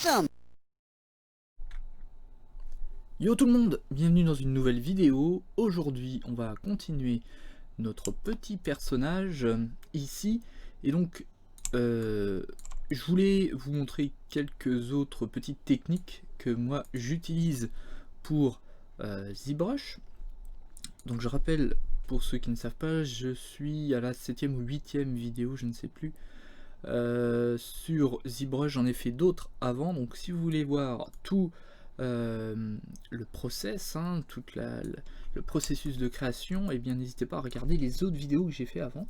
awesome! Yo tout le monde, bienvenue dans une nouvelle vidéo. Aujourd'hui on va continuer notre petit personnage ici. Et donc je voulais vous montrer quelques autres petites techniques que moi j'utilise pour ZBrush. Donc je rappelle, pour ceux qui ne savent pas, je suis à la 7e ou 8e vidéo, je ne sais plus. Sur ZBrush, j'en ai fait d'autres avant, donc si vous voulez voir tout le process, hein, le processus de création, et eh bien n'hésitez pas à regarder les autres vidéos que j'ai fait avant.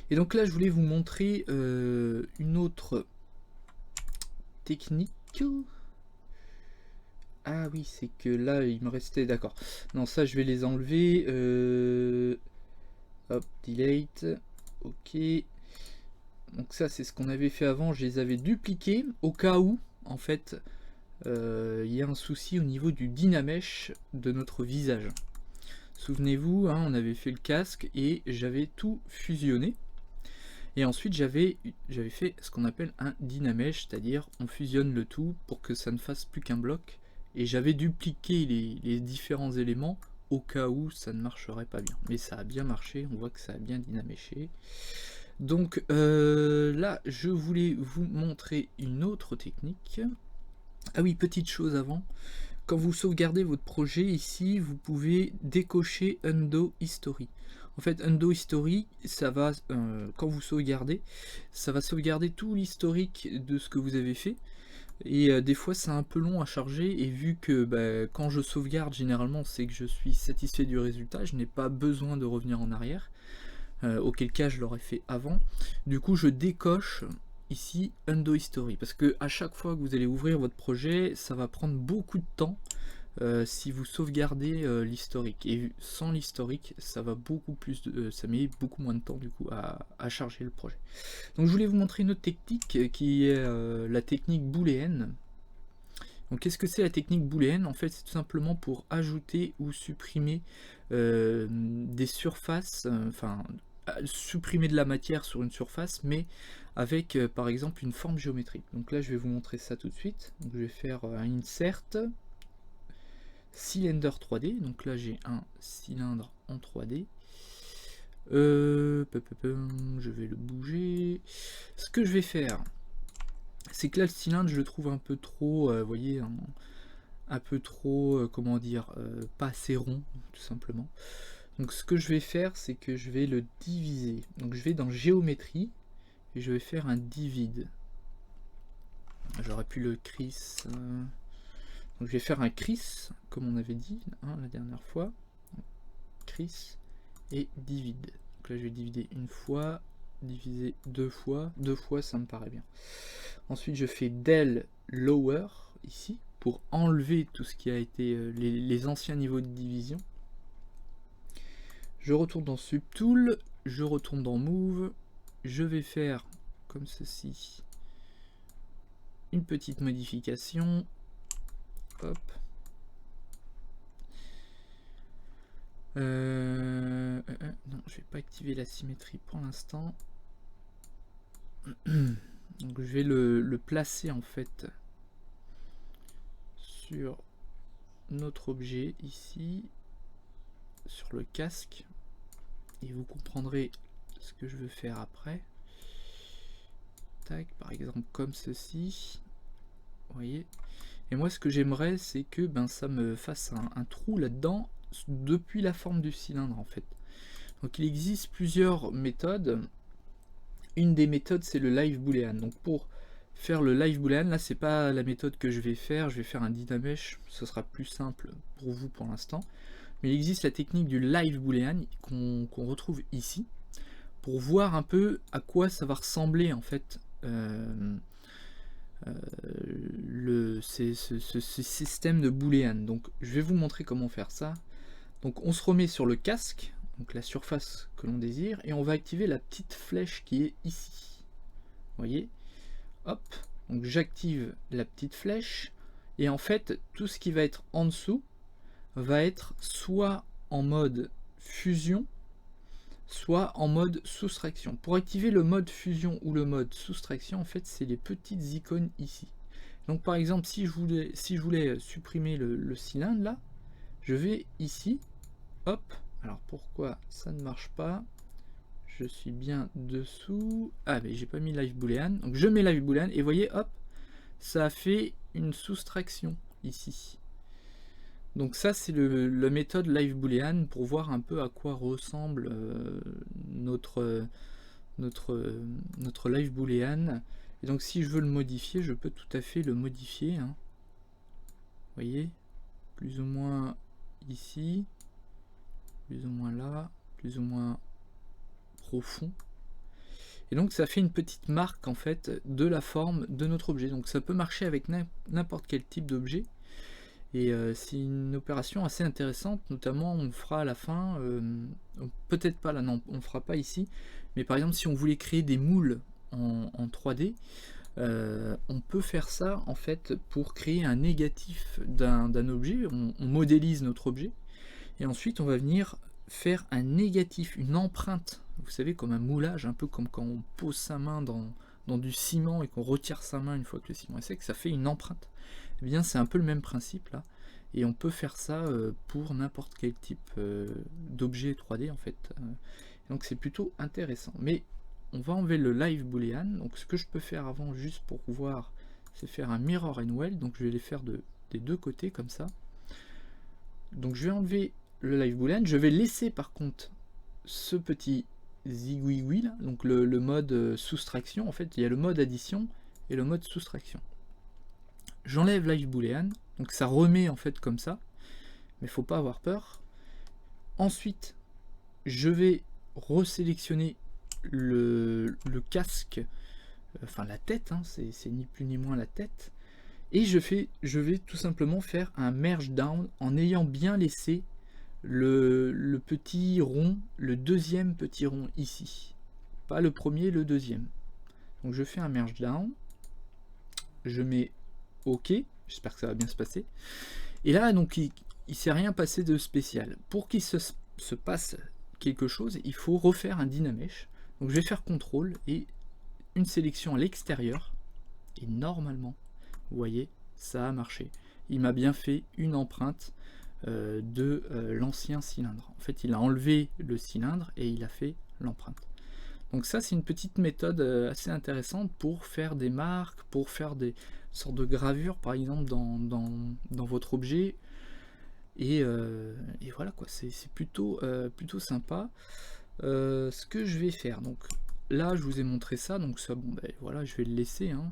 Et donc là je voulais vous montrer une autre technique. Ah oui, c'est que là il me restait, d'accord, non, ça je vais les enlever, hop, delete, ok. Donc ça c'est ce qu'on avait fait avant, je les avais dupliqués au cas où en fait il y a un souci au niveau du Dynamesh de notre visage. Souvenez-vous, hein, on avait fait le casque et j'avais tout fusionné. Et ensuite j'avais fait ce qu'on appelle un Dynamesh, c'est-à-dire on fusionne le tout pour que ça ne fasse plus qu'un bloc. Et j'avais dupliqué les différents éléments au cas où ça ne marcherait pas bien. Mais ça a bien marché, on voit que ça a bien dynaméché. Donc là, je voulais vous montrer une autre technique. Ah oui, petite chose avant. Quand vous sauvegardez votre projet ici, vous pouvez décocher Undo History. En fait, Undo History, ça va, quand vous sauvegardez, ça va sauvegarder tout l'historique de ce que vous avez fait. Et des fois, c'est un peu long à charger. Et vu que quand je sauvegarde, généralement, c'est que je suis satisfait du résultat, je n'ai pas besoin de revenir en arrière. Auquel cas je l'aurais fait avant. Du coup je décoche ici Undo History parce que à chaque fois que vous allez ouvrir votre projet, ça va prendre beaucoup de temps si vous sauvegardez l'historique, et sans l'historique ça va beaucoup plus ça met beaucoup moins de temps du coup à charger le projet. Donc je voulais vous montrer une autre technique qui est la technique booléenne. Donc qu'est-ce que c'est la technique booléenne? En fait c'est tout simplement pour ajouter ou supprimer des surfaces, enfin supprimer de la matière sur une surface, mais avec par exemple une forme géométrique. Donc là je vais vous montrer ça tout de suite. Donc, je vais faire un insert cylinder 3D. Donc là j'ai un cylindre en 3D. Je vais le bouger. Ce que je vais faire, c'est que là le cylindre je le trouve un peu trop, vous voyez, un peu trop, comment dire, pas assez rond tout simplement. Donc ce que je vais faire, c'est que je vais le diviser. Donc je vais dans géométrie et je vais faire un divide. J'aurais pu le Chris. Donc je vais faire un Chris, comme on avait dit hein, la dernière fois. Chris et divide. Donc là je vais divider une fois, diviser deux fois ça me paraît bien. Ensuite je fais del lower ici pour enlever tout ce qui a été les anciens niveaux de division. Je retourne dans Subtool, je retourne dans Move, je vais faire comme ceci une petite modification. Hop. Non, je vais pas activer la symétrie pour l'instant. Donc je vais le placer en fait sur notre objet ici, sur le casque, et vous comprendrez ce que je veux faire après. Tac, par exemple comme ceci, vous voyez. Et moi ce que j'aimerais c'est que ça me fasse un trou là-dedans depuis la forme du cylindre en fait. Donc il existe plusieurs méthodes. Une des méthodes c'est le live boolean. Donc pour faire le live boolean, là c'est pas la méthode que je vais faire un Dynamesh, ce sera plus simple pour vous pour l'instant. Mais il existe la technique du live boolean qu'on retrouve ici pour voir un peu à quoi ça va ressembler en fait ce système de booléan. Donc je vais vous montrer comment faire ça. Donc on se remet sur le casque, donc la surface que l'on désire, et on va activer la petite flèche qui est ici. Vous voyez, hop, donc j'active la petite flèche, et en fait tout ce qui va être en dessous va être soit en mode fusion, soit en mode soustraction. Pour activer le mode fusion ou le mode soustraction, en fait c'est les petites icônes ici. Donc par exemple, si je voulais supprimer le cylindre là, je vais ici, hop, alors pourquoi ça ne marche pas? Je suis bien dessous. Ah mais j'ai pas mis live boolean, donc je mets live boolean et vous voyez, hop, ça a fait une soustraction ici. Donc ça c'est la méthode live boolean pour voir un peu à quoi ressemble notre live boolean. Et donc si je veux le modifier, je peux tout à fait le modifier, hein. Vous voyez, plus ou moins ici, plus ou moins là, plus ou moins profond. Et donc ça fait une petite marque en fait de la forme de notre objet. Donc ça peut marcher avec n'importe quel type d'objet. Et c'est une opération assez intéressante, notamment on fera à la fin, peut-être pas là, non, on ne fera pas ici, mais par exemple si on voulait créer des moules en 3D, on peut faire ça en fait pour créer un négatif d'un objet, on modélise notre objet, et ensuite on va venir faire un négatif, une empreinte, vous savez, comme un moulage, un peu comme quand on pose sa main dans du ciment et qu'on retire sa main une fois que le ciment est sec, ça fait une empreinte. Eh bien c'est un peu le même principe là, et on peut faire ça pour n'importe quel type d'objet 3D en fait. Donc c'est plutôt intéressant. Mais on va enlever le live boolean. Donc ce que je peux faire avant, juste pour voir, c'est faire un mirror and weld. Donc je vais les faire des deux côtés comme ça. Donc je vais enlever le live boolean. Je vais laisser par contre ce petit zigouigoui là, donc le mode soustraction. En fait il y a le mode addition et le mode soustraction. J'enlève live boolean, donc ça remet en fait comme ça, mais faut pas avoir peur. Ensuite je vais resélectionner le casque, enfin la tête, hein, c'est ni plus ni moins la tête, et je vais tout simplement faire un merge down en ayant bien laissé le petit rond, le deuxième petit rond ici, pas le premier, le deuxième. Donc je fais un merge down, je mets OK, j'espère que ça va bien se passer, et là donc il s'est rien passé de spécial. Pour qu'il se passe quelque chose, il faut refaire un Dynamesh. Donc je vais faire CTRL et une sélection à l'extérieur, et normalement, vous voyez, ça a marché. Il m'a bien fait une empreinte de l'ancien cylindre. En fait, il a enlevé le cylindre et il a fait l'empreinte. Donc ça, c'est une petite méthode assez intéressante pour faire des marques, pour faire des sortes de gravures, par exemple, dans votre objet. Et voilà quoi, c'est plutôt sympa. Ce que je vais faire, donc là je vous ai montré ça, donc ça, bon ben voilà, je vais le laisser, hein.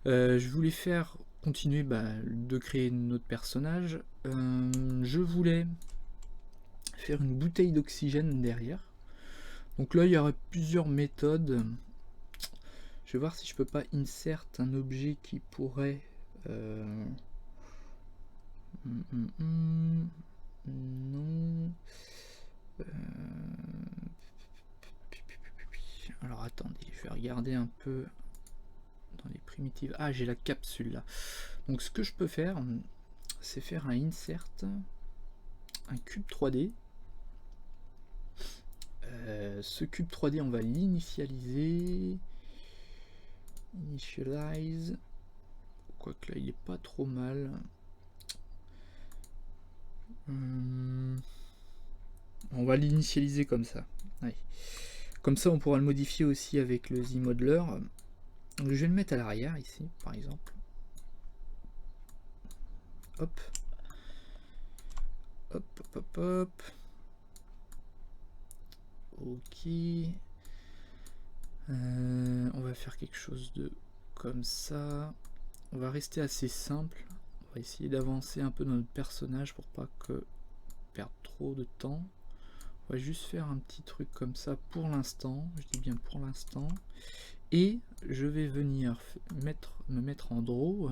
Je voulais faire continuer de créer notre personnage. Je voulais faire une bouteille d'oxygène derrière. Donc là il y aurait plusieurs méthodes. Je vais voir si je peux pas insert un objet qui pourrait non. Alors attendez, je vais regarder un peu dans les primitives. Ah, j'ai la capsule là. Donc ce que je peux faire, c'est faire un insert, un cube 3D. Ce cube 3D, on va l'initialiser. Initialize. Quoique là, il est pas trop mal. On va l'initialiser comme ça. Ouais. Comme ça, on pourra le modifier aussi avec le Z-Modeler. Donc, je vais le mettre à l'arrière ici, par exemple. Hop. Hop, hop, hop, hop. Ok. On va faire quelque chose de comme ça. On va rester assez simple. On va essayer d'avancer un peu dans notre personnage pour pas que perdre trop de temps. On va juste faire un petit truc comme ça pour l'instant. Je dis bien pour l'instant. Et je vais venir me mettre en draw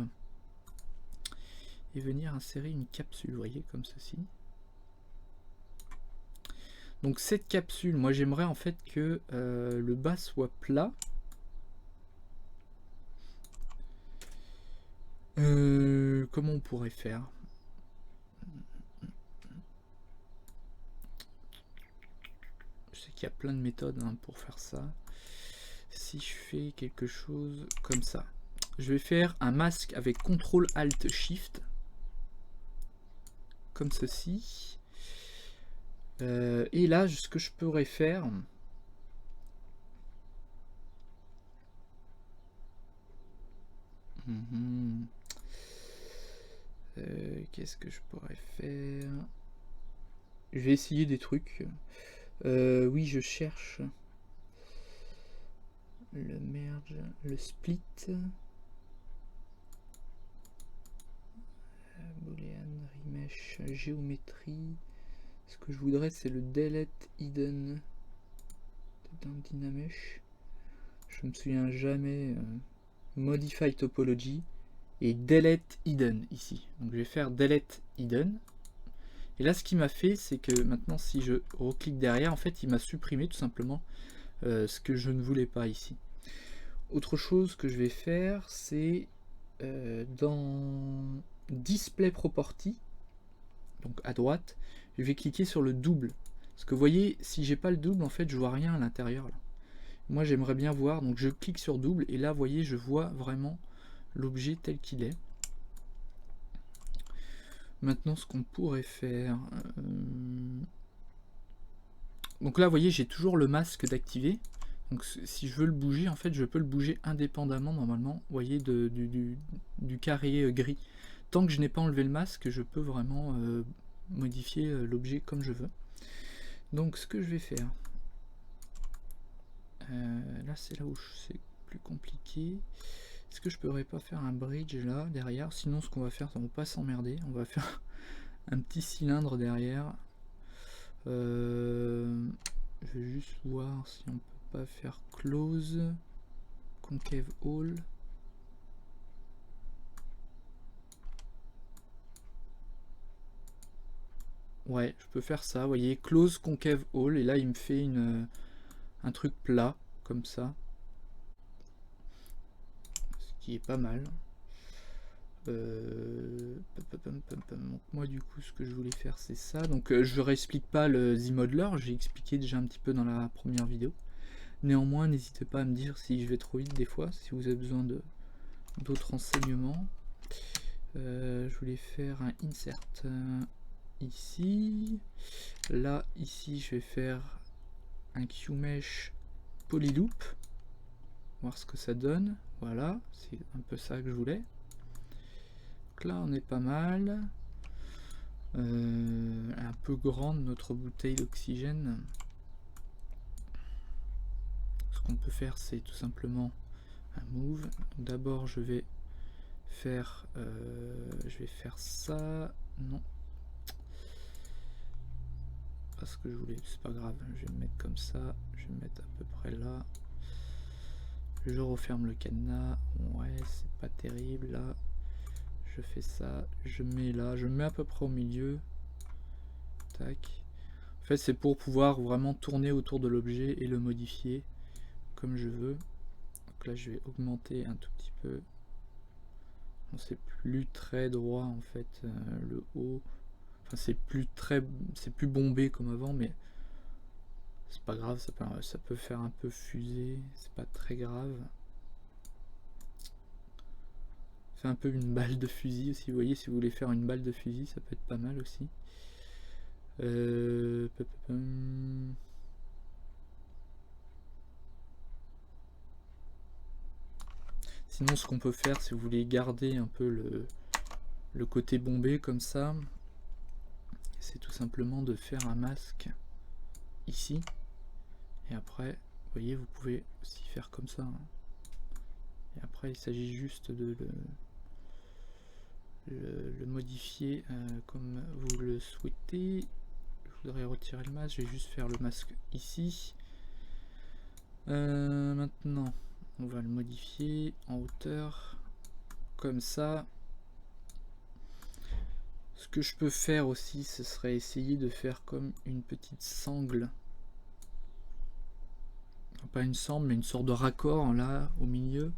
et venir insérer une capsule, vous voyez, comme ceci. Donc cette capsule, moi j'aimerais en fait que le bas soit plat. Comment on pourrait faire? Je sais qu'il y a plein de méthodes hein, pour faire ça. Si je fais quelque chose comme ça, je vais faire un masque avec CTRL ALT SHIFT. Comme ceci. Et là, ce que je pourrais faire... Qu'est-ce que je pourrais faire? Je vais essayer des trucs. Oui, je cherche le merge, le split, boolean, remesh, géométrie. Ce que je voudrais, c'est le delete hidden dans Dynamesh. Je me souviens jamais. Modify topology et delete hidden ici. Donc je vais faire delete hidden. Et là, ce qui m'a fait, c'est que maintenant, si je reclique derrière, en fait, il m'a supprimé tout simplement ce que je ne voulais pas ici. Autre chose que je vais faire, c'est dans Display Property, donc à droite, je vais cliquer sur le double. Parce que vous voyez, si j'ai pas le double, en fait, je vois rien à l'intérieur. Moi, j'aimerais bien voir, donc je clique sur double, et là, vous voyez, je vois vraiment l'objet tel qu'il est. Maintenant, ce qu'on pourrait faire... Donc là, vous voyez, j'ai toujours le masque d'activer. Donc si je veux le bouger, en fait, je peux le bouger indépendamment, normalement, vous voyez, du carré gris. Tant que je n'ai pas enlevé le masque, je peux vraiment modifier l'objet comme je veux. Donc, ce que je vais faire... là, c'est là où c'est plus compliqué. Est-ce que je pourrais pas faire un bridge là, derrière? Sinon, ce qu'on va faire, on va pas s'emmerder. On va faire un petit cylindre derrière. Je vais juste voir si on peut pas faire close, concave hole. Ouais, je peux faire ça, vous voyez, close concave hole, et là il me fait un truc plat, comme ça. Ce qui est pas mal. Donc moi du coup ce que je voulais faire c'est ça. Donc je ne réexplique pas le Z-Modeler, j'ai expliqué déjà un petit peu dans la première vidéo. Néanmoins n'hésitez pas à me dire si je vais trop vite des fois, si vous avez besoin d'autres renseignements. Je voulais faire un insert ici. Là ici je vais faire un QMesh polyloop. Voir ce que ça donne. Voilà, c'est un peu ça que je voulais. Donc là on est pas mal. Un peu grande notre bouteille d'oxygène. Ce qu'on peut faire c'est tout simplement un move. D'abord je vais faire ça. Non, parce que je voulais, c'est pas grave, je vais me mettre comme ça, je vais me mettre à peu près là. Je referme le cadenas. Ouais, c'est pas terrible là. Je fais ça, je mets là, je mets à peu près au milieu. Tac. En fait, c'est pour pouvoir vraiment tourner autour de l'objet et le modifier comme je veux. Donc là, je vais augmenter un tout petit peu. Bon, c'est plus très droit en fait, le haut. Enfin, c'est plus bombé comme avant, mais c'est pas grave, ça peut faire un peu fusée, c'est pas très grave. Fait un peu une balle de fusil aussi, vous voyez, si vous voulez faire une balle de fusil, ça peut être pas mal aussi. Sinon, ce qu'on peut faire, si vous voulez garder un peu le côté bombé comme ça, c'est tout simplement de faire un masque ici. Et après, vous voyez, vous pouvez aussi faire comme ça. Et après, il s'agit juste de le modifier comme vous le souhaitez. Je voudrais retirer le masque, je vais juste faire le masque ici. Maintenant, on va le modifier en hauteur, comme ça. Ce que je peux faire aussi, ce serait essayer de faire comme une petite sangle. Pas une sangle, mais une sorte de raccord là, au milieu.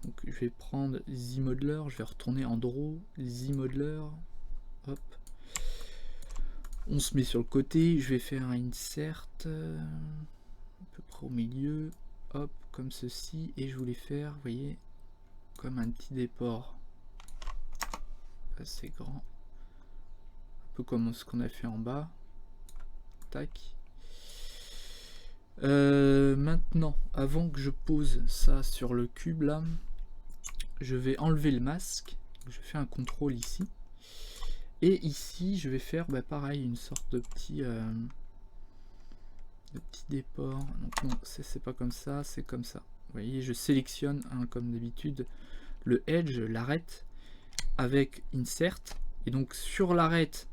Donc je vais prendre Z-Modeler, je vais retourner en Draw, Z-Modeler, hop. On se met sur le côté, je vais faire un insert, à peu près au milieu, hop, comme ceci, et je voulais faire, vous voyez, comme un petit déport assez grand, un peu comme ce qu'on a fait en bas. Tac. Maintenant, avant que je pose ça sur le cube là, je vais enlever le masque. Je fais un contrôle ici. Et ici, je vais faire pareil, une sorte de petit déport. Donc non, c'est pas comme ça, c'est comme ça. Vous voyez, je sélectionne, comme d'habitude, le edge, l'arête, avec insert. Et donc sur l'arête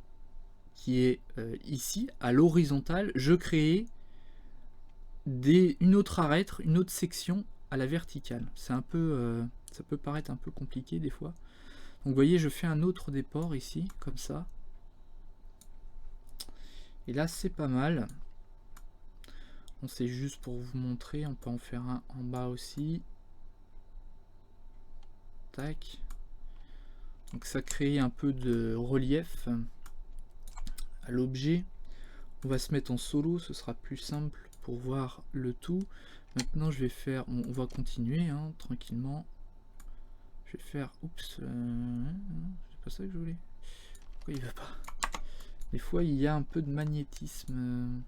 qui est ici, à l'horizontale, je crée une autre arête, une autre section à la verticale. C'est un peu, ça peut paraître un peu compliqué des fois. Donc vous voyez, je fais un autre déport ici, comme ça. Et là, c'est pas mal. On c'est juste pour vous montrer, on peut en faire un en bas aussi. Tac. Donc ça crée un peu de relief à l'objet. On va se mettre en solo, ce sera plus simple pour voir le tout. Maintenant je vais faire, on va continuer tranquillement. Je vais faire, oups, c'est pas ça que je voulais. Pourquoi il va pas? Des fois il y a un peu de magnétisme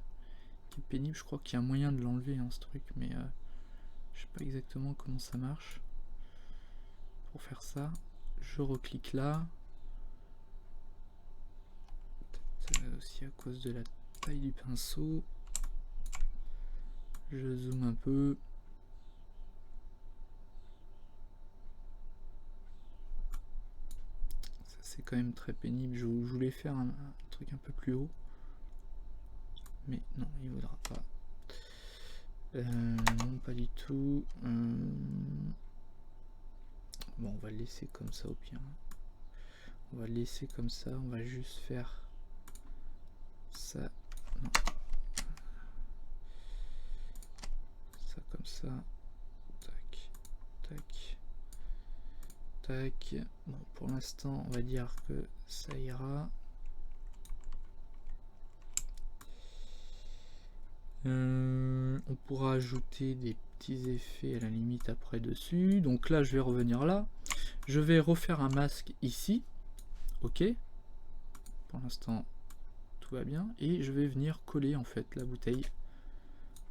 qui est pénible, je crois qu'il y a un moyen de l'enlever ce truc, mais je sais pas exactement comment ça marche. Pour faire ça, je reclique là. Peut-être aussi à cause de la taille du pinceau. Je zoome un peu. Ça c'est quand même très pénible. Je voulais faire un truc un peu plus haut. Mais non, il ne voudra pas. Non, pas du tout. Bon, on va le laisser comme ça au pire. On va le laisser comme ça. On va juste faire ça. Non. Ça comme ça. Tac. Tac. Tac. Bon, pour l'instant, on va dire que ça ira. On pourra ajouter des petits effets à la limite après dessus. Donc là, je vais revenir là. Je vais refaire un masque ici. Ok. Pour l'instant, tout va bien. Et je vais venir coller en fait la bouteille.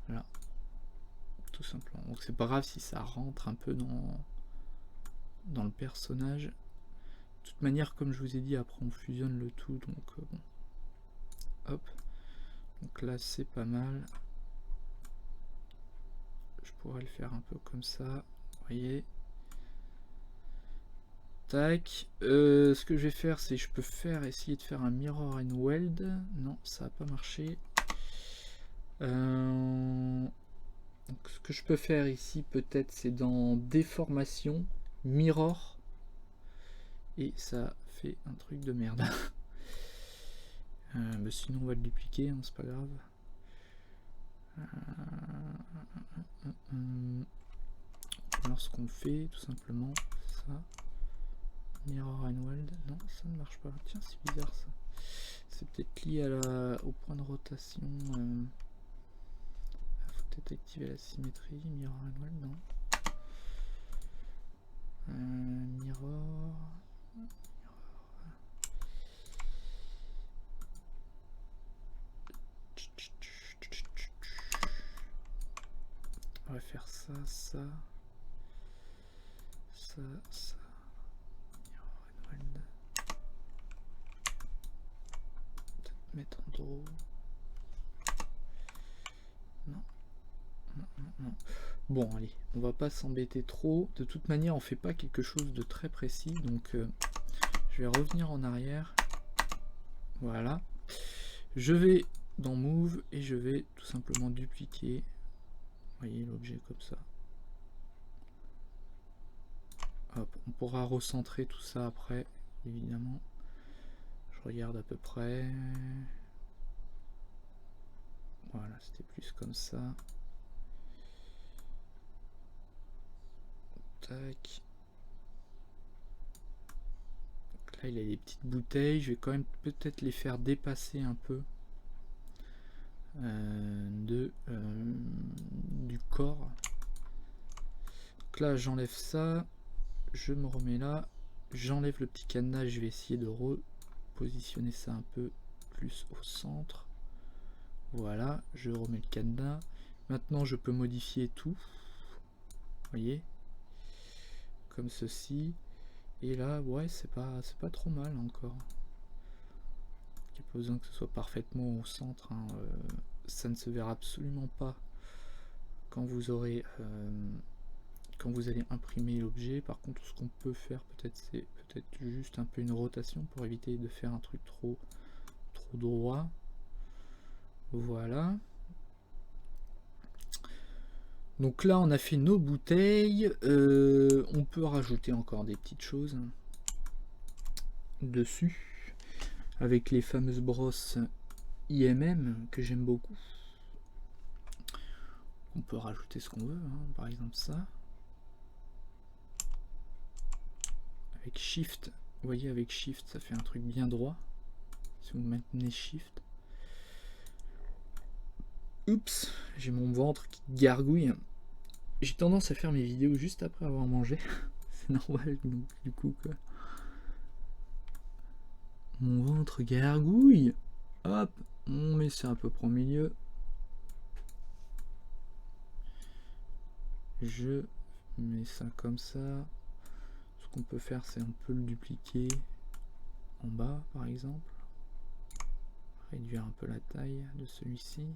Voilà. Tout simplement. Donc c'est pas grave si ça rentre un peu dans le personnage. De toute manière, comme je vous ai dit, après on fusionne le tout. Donc bon. Hop. Donc là, c'est pas mal. Je pourrais le faire un peu comme ça. Vous voyez. Tac. Ce que je vais faire, c'est je peux essayer de faire un mirror and weld. Non, ça n'a pas marché. Donc, ce que je peux faire ici, peut-être, c'est dans déformation, mirror. Et ça fait un truc de merde. Mais sinon, on va le dupliquer, c'est pas grave. Alors, ce qu'on fait, tout simplement, ça. Mirror and weld, non ça ne marche pas. Tiens, c'est bizarre ça. C'est peut-être lié au point de rotation. Faut peut-être activer la symétrie. Mirror and weld, non. Mirror. On va faire ça, ça. Ça, ça. Mettre en draw. Non. Non, non, non. Bon, allez, on va pas s'embêter trop. De toute manière, on fait pas quelque chose de très précis. Donc, je vais revenir en arrière. Voilà. Je vais dans Move et je vais tout simplement dupliquer. Vous voyez l'objet comme ça. Hop, on pourra recentrer tout ça après, évidemment. Je regarde à peu près. Voilà, c'était plus comme ça. Tac. Donc là, il a des petites bouteilles. Je vais quand même peut-être les faire dépasser un peu du corps. Donc là, j'enlève ça. je me remets là, j'enlève le petit cadenas, je vais essayer de repositionner ça un peu plus au centre. Voilà, je remets le cadenas. Maintenant je peux modifier tout, vous voyez, comme ceci. Et là, ouais, c'est pas trop mal encore. Il n'y a pas besoin que ce soit parfaitement au centre, hein. Ça ne se verra absolument pas quand vous aurez quand vous allez imprimer l'objet. Par contre, ce qu'on peut faire peut-être, c'est peut-être juste un peu une rotation pour éviter de faire un truc trop droit. Voilà. Donc là, on a fait nos bouteilles. On peut rajouter encore des petites choses dessus avec les fameuses brosses IMM que j'aime beaucoup. On peut rajouter ce qu'on veut, hein, par exemple ça. Avec Shift, vous voyez, avec Shift, ça fait un truc bien droit. Si vous maintenez Shift. Oups, j'ai mon ventre qui gargouille. J'ai tendance à faire mes vidéos juste après avoir mangé. C'est normal, donc, du coup, quoi. Mon ventre gargouille. Hop, on met ça à peu près au milieu. Je mets ça comme ça. Ce qu'on peut faire, c'est un peu le dupliquer en bas, par exemple. Réduire un peu la taille de celui-ci.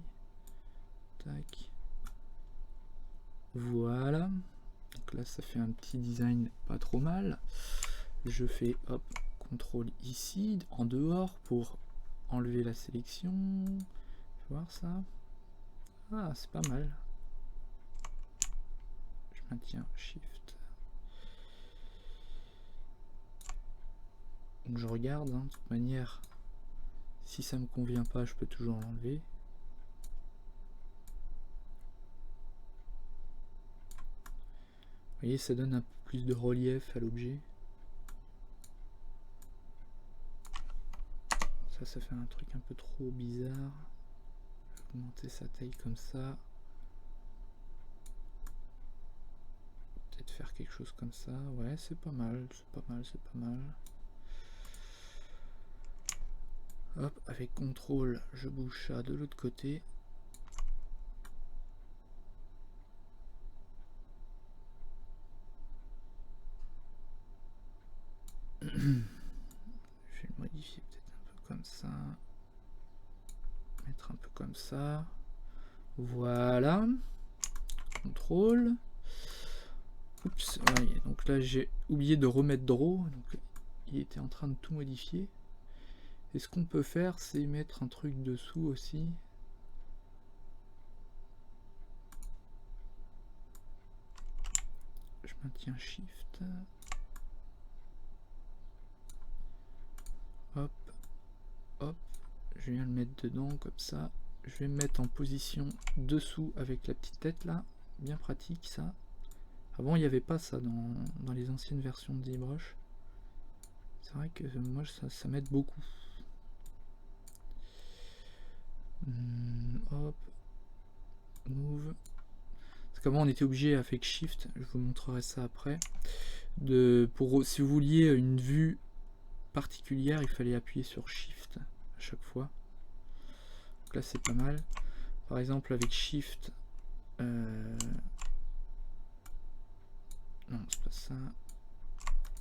Tac. Voilà. Donc là, ça fait un petit design pas trop mal. Je fais, hop, CTRL ici, en dehors, pour enlever la sélection. Voir ça. Ah, c'est pas mal. Je maintiens Shift. Donc je regarde, hein, de toute manière, si ça me convient pas, je peux toujours l'enlever. Vous voyez, ça donne un peu plus de relief à l'objet. Ça fait un truc un peu trop bizarre. Je vais augmenter sa taille comme ça. Peut-être faire quelque chose comme ça. Ouais, c'est pas mal, c'est pas mal, c'est pas mal. Hop, avec CTRL, je bouge ça de l'autre côté. Je vais le modifier peut-être un peu comme ça. Mettre un peu comme ça. Voilà. CTRL. Oups, ouais, donc là j'ai oublié de remettre Draw. Donc il était en train de tout modifier. Et ce qu'on peut faire, c'est mettre un truc dessous aussi. Je maintiens Shift. Hop, hop. Je viens le mettre dedans comme ça. Je vais me mettre en position dessous avec la petite tête là. Bien pratique ça. Avant il n'y avait pas ça dans les anciennes versions de ZBrush. C'est vrai que moi ça m'aide beaucoup. Hop. Move. Parce qu'avant on était obligé avec Shift, je vous montrerai ça après. Si vous vouliez une vue particulière, il fallait appuyer sur Shift à chaque fois. Donc là c'est pas mal. Par exemple avec Shift, non c'est pas ça.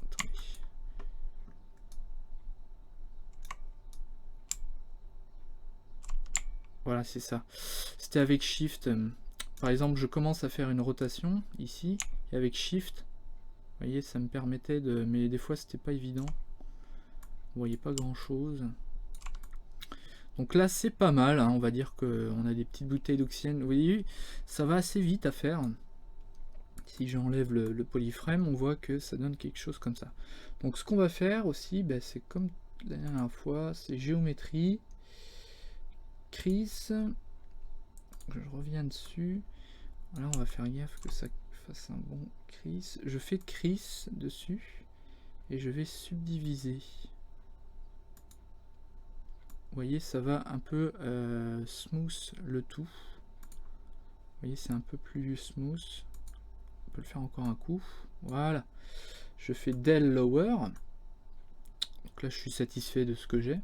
Attendez. Voilà, c'est ça. C'était avec Shift. Par exemple, je commence à faire une rotation ici, et avec Shift, vous voyez, ça me permettait de... Mais des fois, c'était pas évident. Vous voyez pas grand-chose. Donc là, c'est pas mal. Hein, on va dire qu'on a des petites bouteilles d'oxygène. Vous voyez, ça va assez vite à faire. Si j'enlève le polyframe, on voit que ça donne quelque chose comme ça. Donc ce qu'on va faire aussi, ben, c'est comme la dernière fois, c'est géométrie, crease. Je reviens dessus. Là, on va faire gaffe que ça fasse un bon crease. Je fais crease dessus et je vais subdiviser. Vous voyez, ça va un peu smooth le tout. Vous voyez, c'est un peu plus smooth. On peut le faire encore un coup. Voilà. Je fais del lower. Donc là je suis satisfait de ce que j'ai.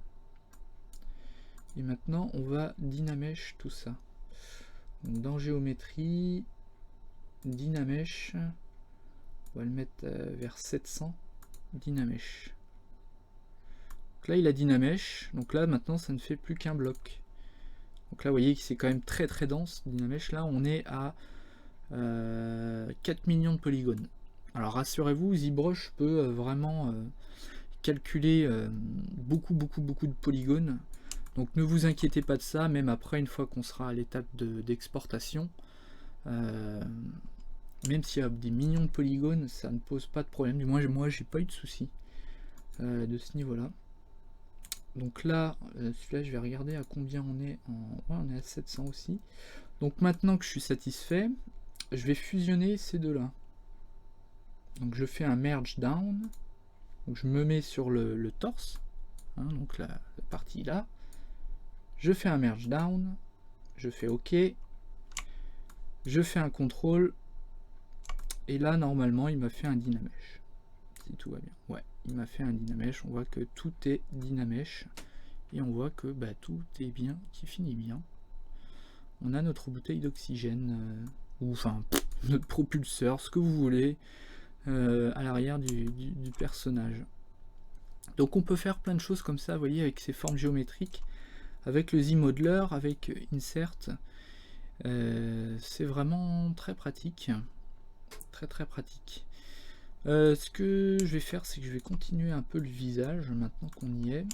Et maintenant on va dynamesh tout ça. Donc dans géométrie, dynamesh, on va le mettre vers 700, dynamesh. Donc là il a dynamesh, donc là maintenant ça ne fait plus qu'un bloc. Donc là vous voyez que c'est quand même très très dense, dynamesh. Là on est à 4 millions de polygones. Alors rassurez-vous, ZBrush peut vraiment calculer beaucoup de polygones. Donc ne vous inquiétez pas de ça, même après, une fois qu'on sera à l'étape d'exportation, même s'il y a des millions de polygones, ça ne pose pas de problème. Du moins, moi, j'ai pas eu de soucis de ce niveau-là. Donc là, celui-là, je vais regarder à combien on est. Ouais, on est à 700 aussi. Donc maintenant que je suis satisfait, je vais fusionner ces deux-là. Donc je fais un merge down. Donc je me mets sur le torse, hein, donc la partie là. Je fais un merge down, je fais OK, je fais un contrôle, et là normalement il m'a fait un dynamesh. Si tout va bien. Ouais, il m'a fait un dynamesh, on voit que tout est dynamesh, et on voit que bah, tout est bien, qui finit bien. On a notre bouteille d'oxygène, ou enfin notre propulseur, ce que vous voulez, à l'arrière du personnage. Donc on peut faire plein de choses comme ça, vous voyez, avec ces formes géométriques. Avec le Z-Modeler, avec Insert, c'est vraiment très pratique. Très pratique. Ce que je vais faire, c'est que je vais continuer un peu le visage, maintenant qu'on y est.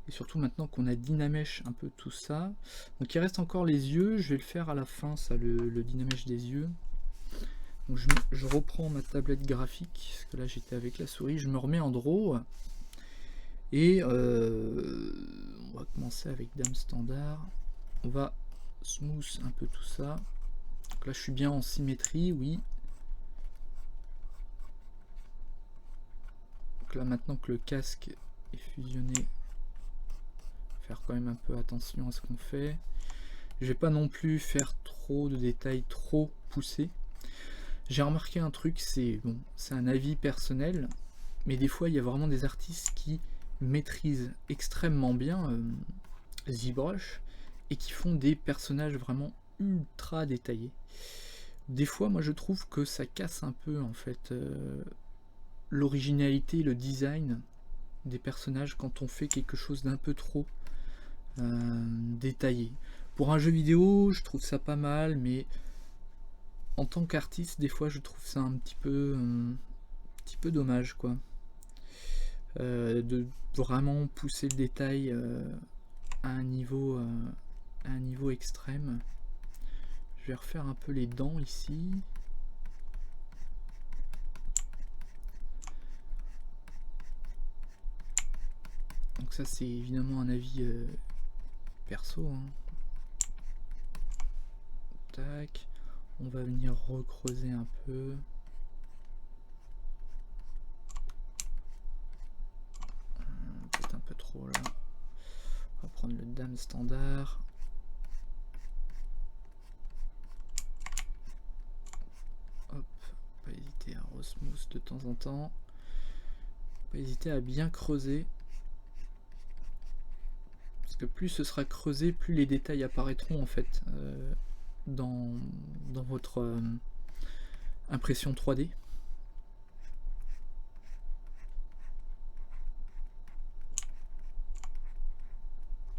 Et surtout maintenant qu'on a dynamesh un peu tout ça. Donc il reste encore les yeux, je vais le faire à la fin, ça, le dynamesh des yeux. Donc je reprends ma tablette graphique, parce que là j'étais avec la souris, je me remets en draw. Et on va commencer avec dame standard. On va smooth un peu tout ça. Donc là je suis bien en symétrie, oui. Donc là maintenant que le casque est fusionné, faire quand même un peu attention à ce qu'on fait. Je vais pas non plus faire trop de détails trop poussés. J'ai remarqué un truc, c'est bon, c'est un avis personnel, mais des fois il y a vraiment des artistes qui maîtrisent extrêmement bien ZBrush et qui font des personnages vraiment ultra détaillés. Des fois moi je trouve que ça casse un peu en fait l'originalité, le design des personnages quand on fait quelque chose d'un peu trop détaillé. Pour un jeu vidéo je trouve ça pas mal, mais en tant qu'artiste des fois je trouve ça un petit peu dommage quoi. De vraiment pousser le détail à un niveau extrême. Je vais refaire un peu les dents ici. Donc ça c'est évidemment un avis perso, hein. Tac, on va venir recreuser un peu. Peut-être un peu trop là. On va prendre le dame standard. Hop, pas hésiter à resmooth de temps en temps. Pas hésiter à bien creuser. Parce que plus ce sera creusé, plus les détails apparaîtront en fait dans votre impression 3D.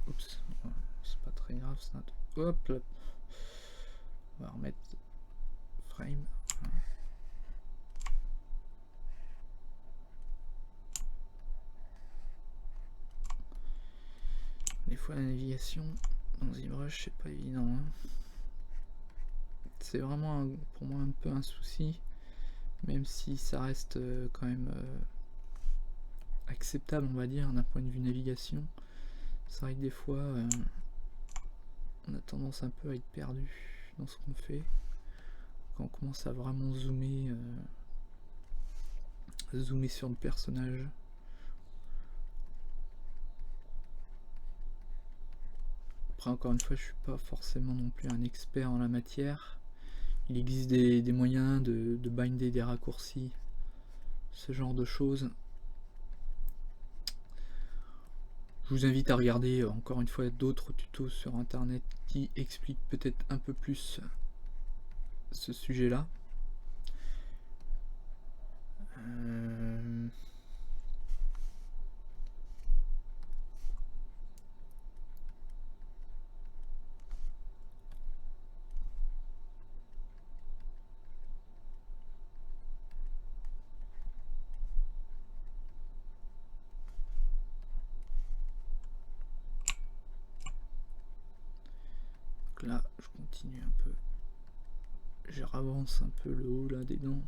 Oups, c'est pas très grave ça. Hop là. On va remettre frame. Des fois la navigation dans ZBrush c'est pas évident, hein. C'est vraiment pour moi un peu un souci, même si ça reste quand même acceptable on va dire d'un point de vue navigation. C'est vrai que des fois on a tendance un peu à être perdu dans ce qu'on fait quand on commence à vraiment zoomer sur le personnage. Après encore une fois je suis pas forcément non plus un expert en la matière. Il existe des moyens de binder des raccourcis ce genre de choses. Je vous invite à regarder encore une fois d'autres tutos sur internet qui expliquent peut-être un peu plus ce sujet-là. Donc là, je continue un peu. Je ravance un peu le haut là des dents.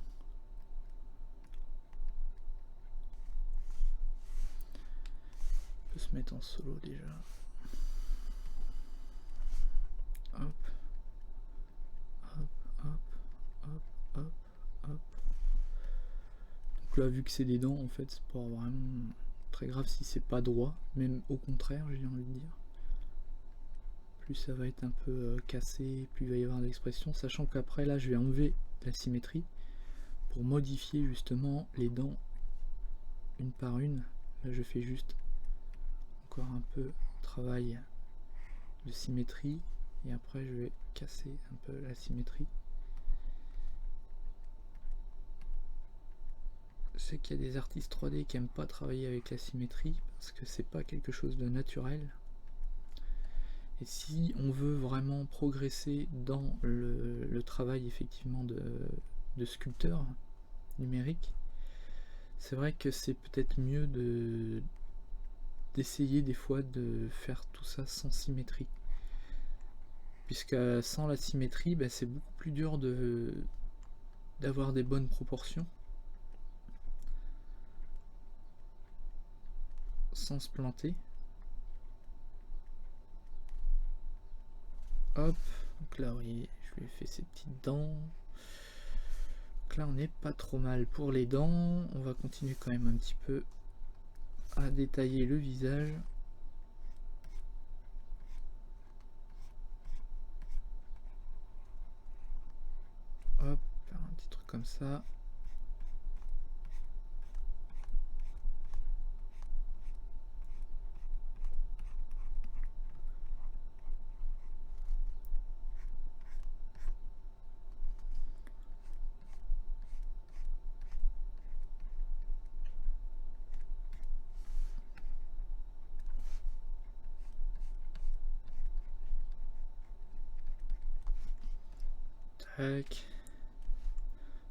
On peut se mettre en solo déjà. Hop. Hop, hop, hop, hop, hop. Donc là, vu que c'est des dents, en fait, c'est pas vraiment très grave si c'est pas droit. Même au contraire, j'ai envie de dire. Plus ça va être un peu cassé, plus il va y avoir d'expression, sachant qu'après là je vais enlever la symétrie pour modifier justement les dents une par une. Là je fais juste encore un peu travail de symétrie et après je vais casser un peu la symétrie. Je sais qu'il y a des artistes 3D qui n'aiment pas travailler avec la symétrie parce que c'est pas quelque chose de naturel. Et si on veut vraiment progresser dans le travail effectivement de sculpteur numérique, c'est vrai que c'est peut-être mieux d'essayer des fois de faire tout ça sans symétrie. Puisque sans la symétrie, bah, c'est beaucoup plus dur d'avoir des bonnes proportions. Sans se planter. Hop, donc là, vous voyez, je lui ai fait ces petites dents. Donc là, on n'est pas trop mal pour les dents. On va continuer quand même un petit peu à détailler le visage. Hop, un petit truc comme ça. Tac.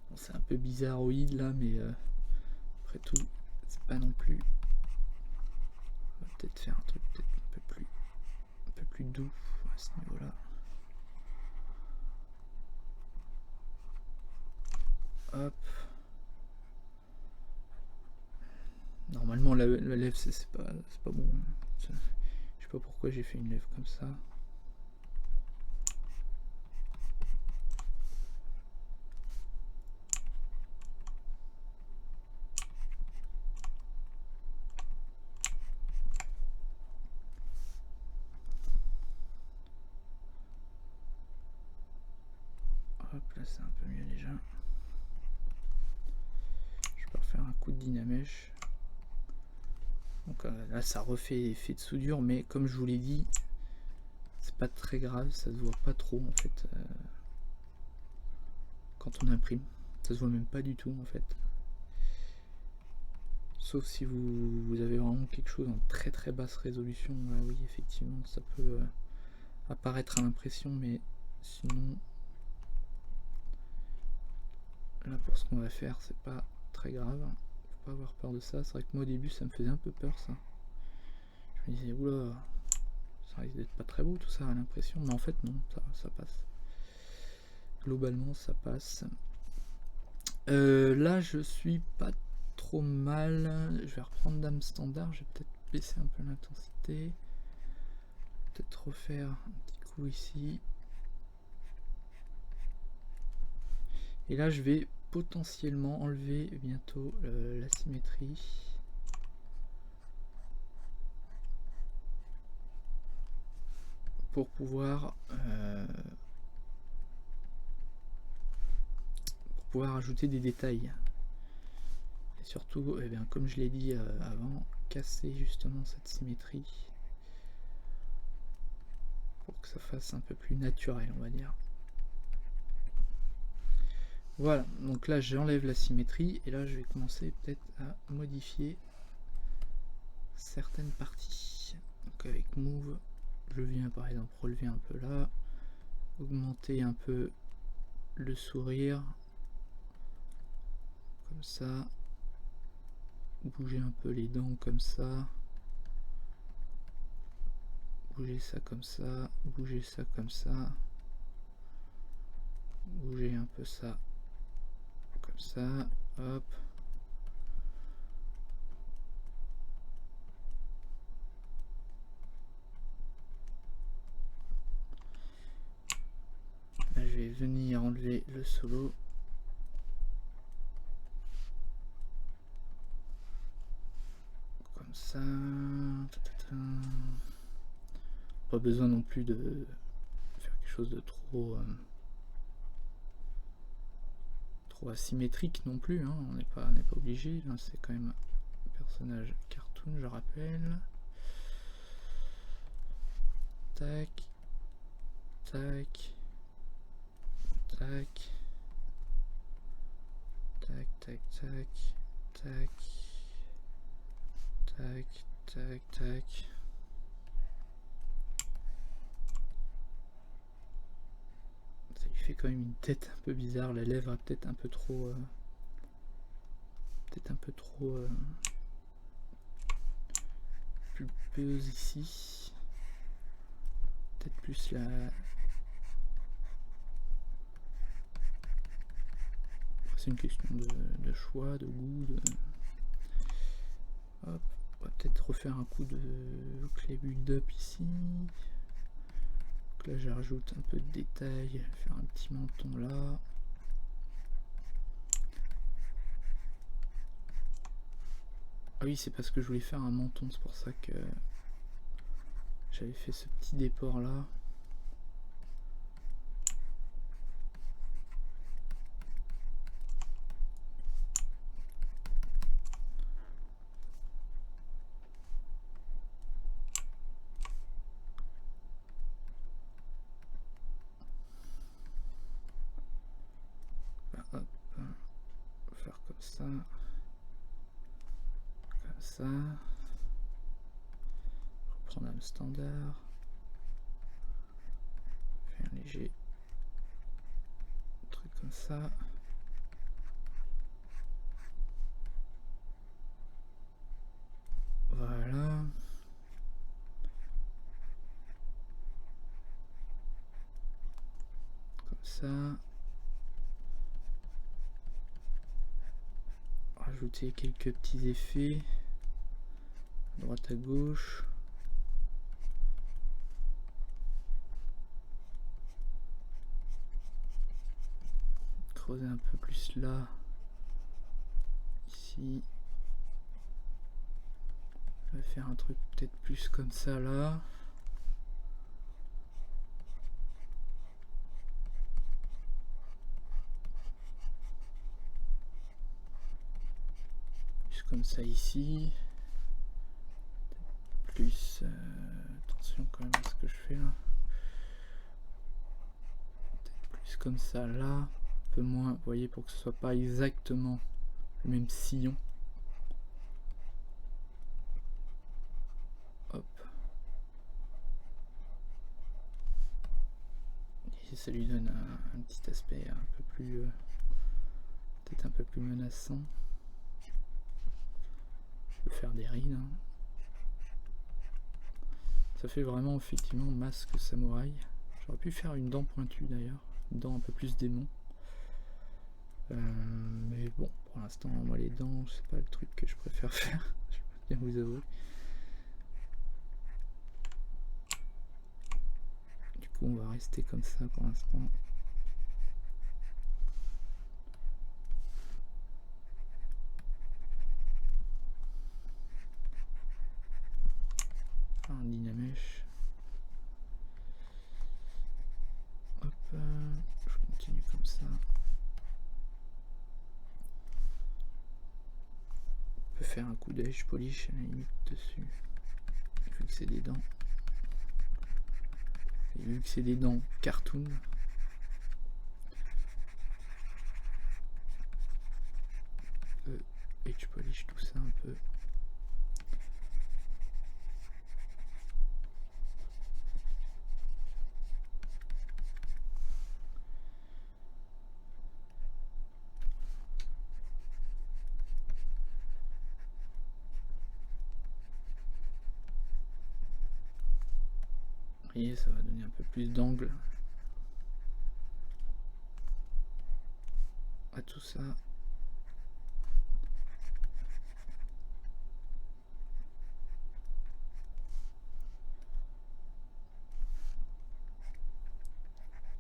Bon, c'est un peu bizarroïde là, mais après tout, c'est pas non plus. On va peut-être faire un truc peut-être un peu plus doux à ce niveau-là. Hop. Normalement la lèvre c'est pas bon. Je sais pas pourquoi j'ai fait une lèvre comme ça. Hop, là c'est un peu mieux déjà. Je peux refaire un coup de Dynamèche. Donc là ça refait effet de soudure, mais comme je vous l'ai dit, c'est pas très grave, ça se voit pas trop en fait quand on imprime. Ça se voit même pas du tout en fait. Sauf si vous avez vraiment quelque chose en très basse résolution, là oui effectivement ça peut apparaître à l'impression, mais sinon là pour ce qu'on va faire c'est pas très grave, faut pas avoir peur de ça. C'est vrai que moi au début ça me faisait un peu peur ça, je me disais oula ça risque d'être pas très beau tout ça à l'impression, mais en fait non, ça passe, globalement ça passe. Là je suis pas trop mal, je vais reprendre dame standard, je vais peut-être baisser un peu l'intensité, peut-être refaire un petit coup ici, et là je vais potentiellement enlever bientôt la symétrie. Pour pouvoir ajouter des détails. Et surtout, eh bien, comme je l'ai dit avant, casser justement cette symétrie pour que ça fasse un peu plus naturel, on va dire. Voilà, donc là j'enlève la symétrie et là je vais commencer peut-être à modifier certaines parties. Donc avec Move, je viens par exemple relever un peu là, augmenter un peu le sourire, comme ça, bouger un peu les dents comme ça, bouger ça comme ça, bouger ça comme ça, bouger un peu ça comme ça, hop. Là je vais venir enlever le solo. Comme ça. Pas besoin non plus de faire quelque chose de trop asymétrique non plus, hein. On n'est pas obligé, c'est quand même un personnage cartoon, je rappelle. Tac, tac, tac, tac, tac, tac, tac, tac, tac, tac. Ça lui fait quand même une tête un peu bizarre, la lèvre peut-être un peu trop pulpeuse ici. Peut-être plus la... C'est une question de choix, de goût. Hop, on va peut-être refaire un coup de clé build-up ici. Donc là, je rajoute un peu de détail, faire un petit menton là. Ah oui, c'est parce que je voulais faire un menton, c'est pour ça que j'avais fait ce petit déport là. Hop, on va faire comme ça. Comme ça. Reprendre un standard. Faire un léger truc comme ça. Voilà. Comme ça. Rajouter quelques petits effets. Droite à gauche. Creuser un peu plus là. Ici. Je vais faire un truc peut-être plus comme ça là. Plus comme ça ici. Plus attention quand même à ce que je fais là. Peut-être plus comme ça là. Un peu moins, vous voyez, pour que ce soit pas exactement le même sillon. Hop. Et ça lui donne un petit aspect un peu plus peut-être un peu plus menaçant. Je peux faire des rides, hein. Ça fait vraiment effectivement masque samouraï. J'aurais pu faire une dent pointue d'ailleurs, une dent un peu plus démon. Mais bon, pour l'instant, moi les dents, c'est pas le truc que je préfère faire, je peux bien vous avouer. Du coup, on va rester comme ça pour l'instant. Un Dynamesh. Hop, je continue comme ça. faire un coup d'edge polish à la limite dessus. Vu que c'est des dents. Et vu que c'est des dents cartoon. Edge polish tout ça un peu. Vous voyez, ça va donner un peu plus d'angle à tout ça.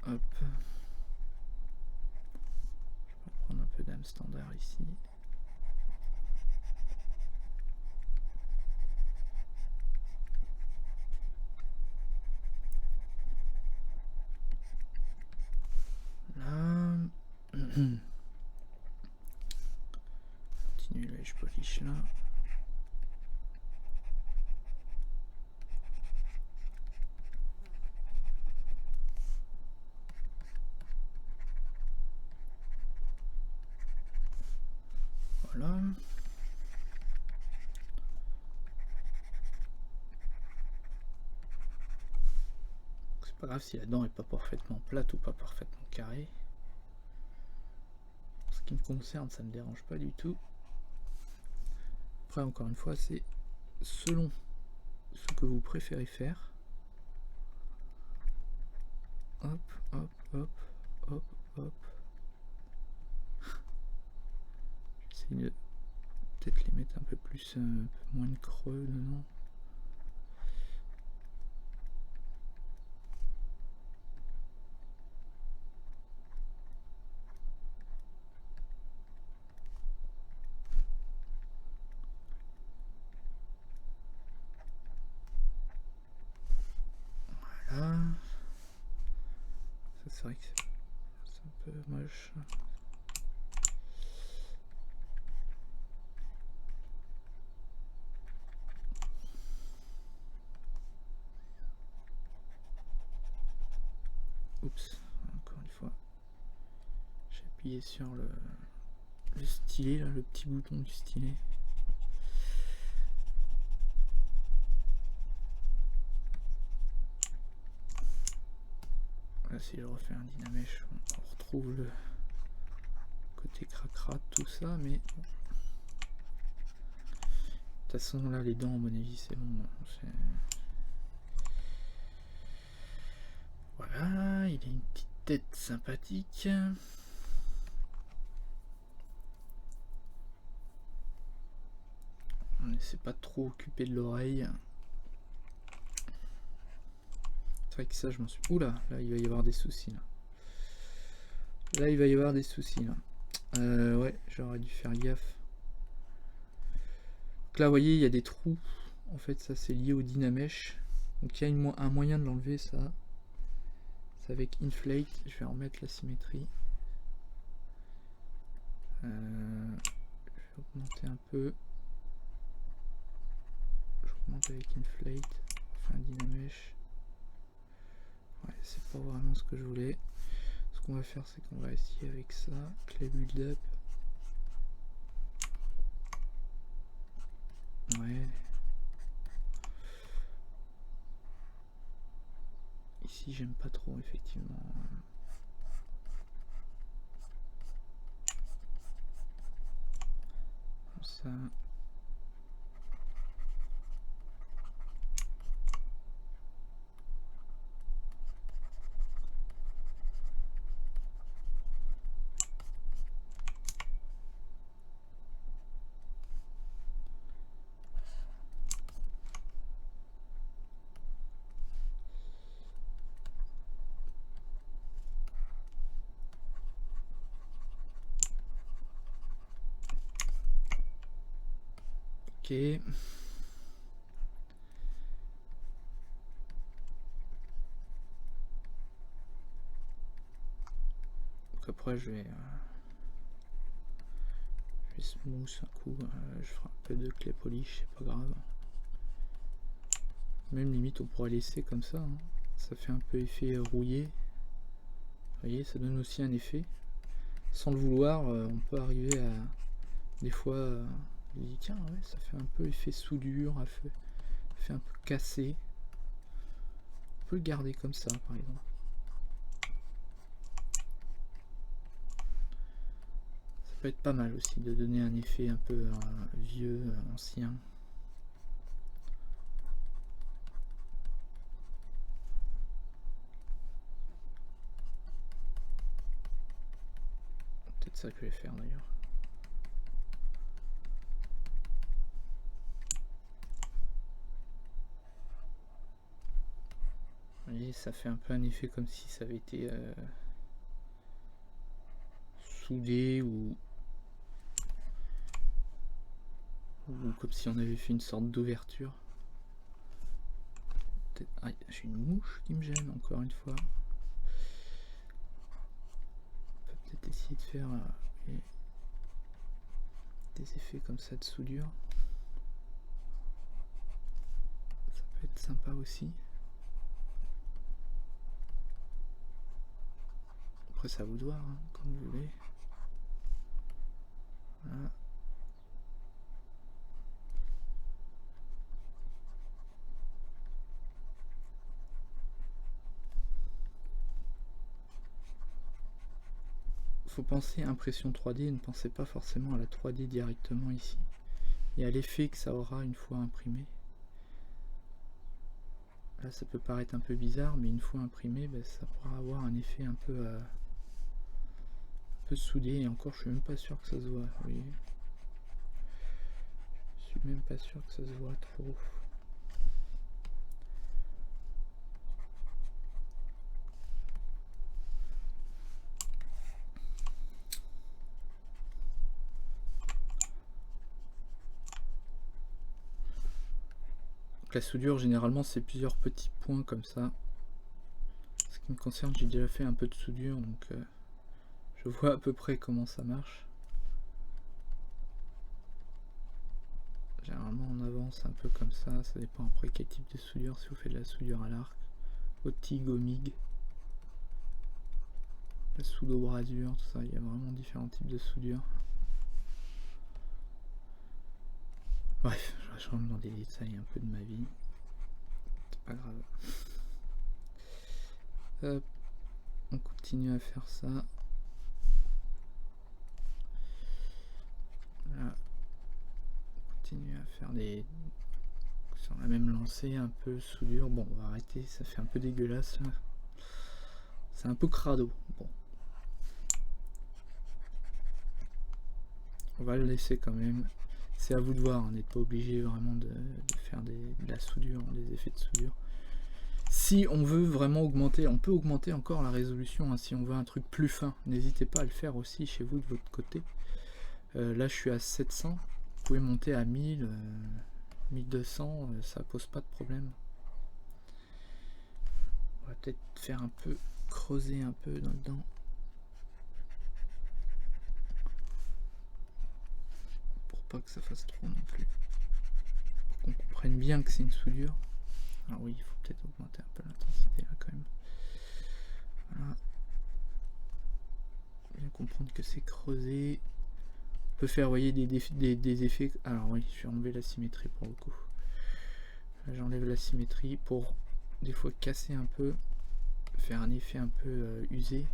Hop. Je vais prendre un peu d'âme standard ici. Là. Continue l'edge polish là. Voilà. C'est pas grave si la dent est pas parfaitement plate ou pas parfaitement carrée. En ce qui me concerne, ça me dérange pas du tout. Après, encore une fois, c'est selon ce que vous préférez faire. Hop, hop, hop, hop, hop. J'essaie de peut-être les mettre un peu plus, un peu moins de creux dedans. Voilà. Ça, c'est vrai que c'est un peu moche. Oups, encore une fois. J'ai appuyé sur le stylet, là, le petit bouton du stylet. Là, si je refais un Dynamesh, on retrouve le côté cracra, tout ça, mais bon. De toute façon, là, les dents, à mon avis, c'est bon. Voilà, il a une petite tête sympathique. On ne s'est pas trop occupé de l'oreille. C'est vrai que ça, je m'en suis... Oula, là, il va y avoir des soucis, là. Là, il va y avoir des soucis, là. Ouais, j'aurais dû faire gaffe. Donc là, vous voyez, il y a des trous. En fait, ça, c'est lié au Dynamesh. Donc, il y a un moyen de l'enlever, ça. C'est avec Inflate. Je vais remettre la symétrie. Je vais augmenter un peu. J'augmente avec Inflate. Enfin, Dynamesh. Ouais, c'est pas vraiment ce que je voulais. Ce qu'on va faire, c'est qu'on va essayer avec ça. Clay Build Up. Ouais. Ici, j'aime pas trop, effectivement. Comme ça. Ok. Donc après, je vais smooth un coup, je ferai un peu de clay polish, c'est pas grave. Même limite on pourrait laisser comme ça, hein. Ça fait un peu effet rouillé. Vous voyez, ça donne aussi un effet. Sans le vouloir, on peut arriver à des fois je dis tiens ouais, ça fait un peu effet soudure, fait un peu cassé. On peut le garder comme ça par exemple. Ça peut être pas mal aussi de donner un effet un peu vieux, ancien. Peut-être ça que je vais faire d'ailleurs. Vous voyez, ça fait un peu un effet comme si ça avait été soudé ou comme si on avait fait une sorte d'ouverture. Ah, j'ai une mouche qui me gêne encore une fois. On peut peut-être essayer de faire des effets comme ça de soudure. Ça peut être sympa aussi. Après ça vous doit, hein, comme vous voulez. Voilà. Faut penser à impression 3D, ne pensez pas forcément à la 3D directement ici. Et à l'effet que ça aura une fois imprimé. Là ça peut paraître un peu bizarre, mais une fois imprimé, ben, ça pourra avoir un effet un peu soudé. Et encore je suis même pas sûr que ça se voit, vous voyez. Je suis même pas sûr que ça se voit trop. La soudure généralement c'est plusieurs petits points comme ça. Ce qui me concerne, j'ai déjà fait un peu de soudure, donc je vois à peu près comment ça marche. Généralement on avance un peu comme ça dépend après quel type de soudure, si vous faites de la soudure à l'arc, au TIG, au MIG, la soude-brasure, tout ça, il y a vraiment différents types de soudure. Bref, je rentre dans des détails un peu de ma vie, c'est pas grave. Hop, on continue à faire ça. Là, on continue à faire des... sur la même lancée, un peu soudure. Bon, on va arrêter, ça fait un peu dégueulasse là. C'est un peu crado. Bon. On va le laisser quand même. C'est à vous de voir, on n'est pas obligé vraiment de faire de la soudure, des effets de soudure. Si on veut vraiment augmenter, on peut augmenter encore la résolution, hein, si on veut un truc plus fin. N'hésitez pas à le faire aussi chez vous de votre côté. Là je suis à 700, vous pouvez monter à 1000, 1200, ça pose pas de problème. On va peut-être faire un peu, creuser un peu dedans. Que ça fasse trop non plus, pour qu'on comprenne bien que c'est une soudure. Alors oui, il faut peut-être augmenter un peu l'intensité là quand même. Voilà, bien comprendre que c'est creusé. On peut faire, voyez, des effets. Alors oui, je vais enlever la symétrie pour le coup. J'enlève la symétrie pour des fois casser un peu, faire un effet un peu usé.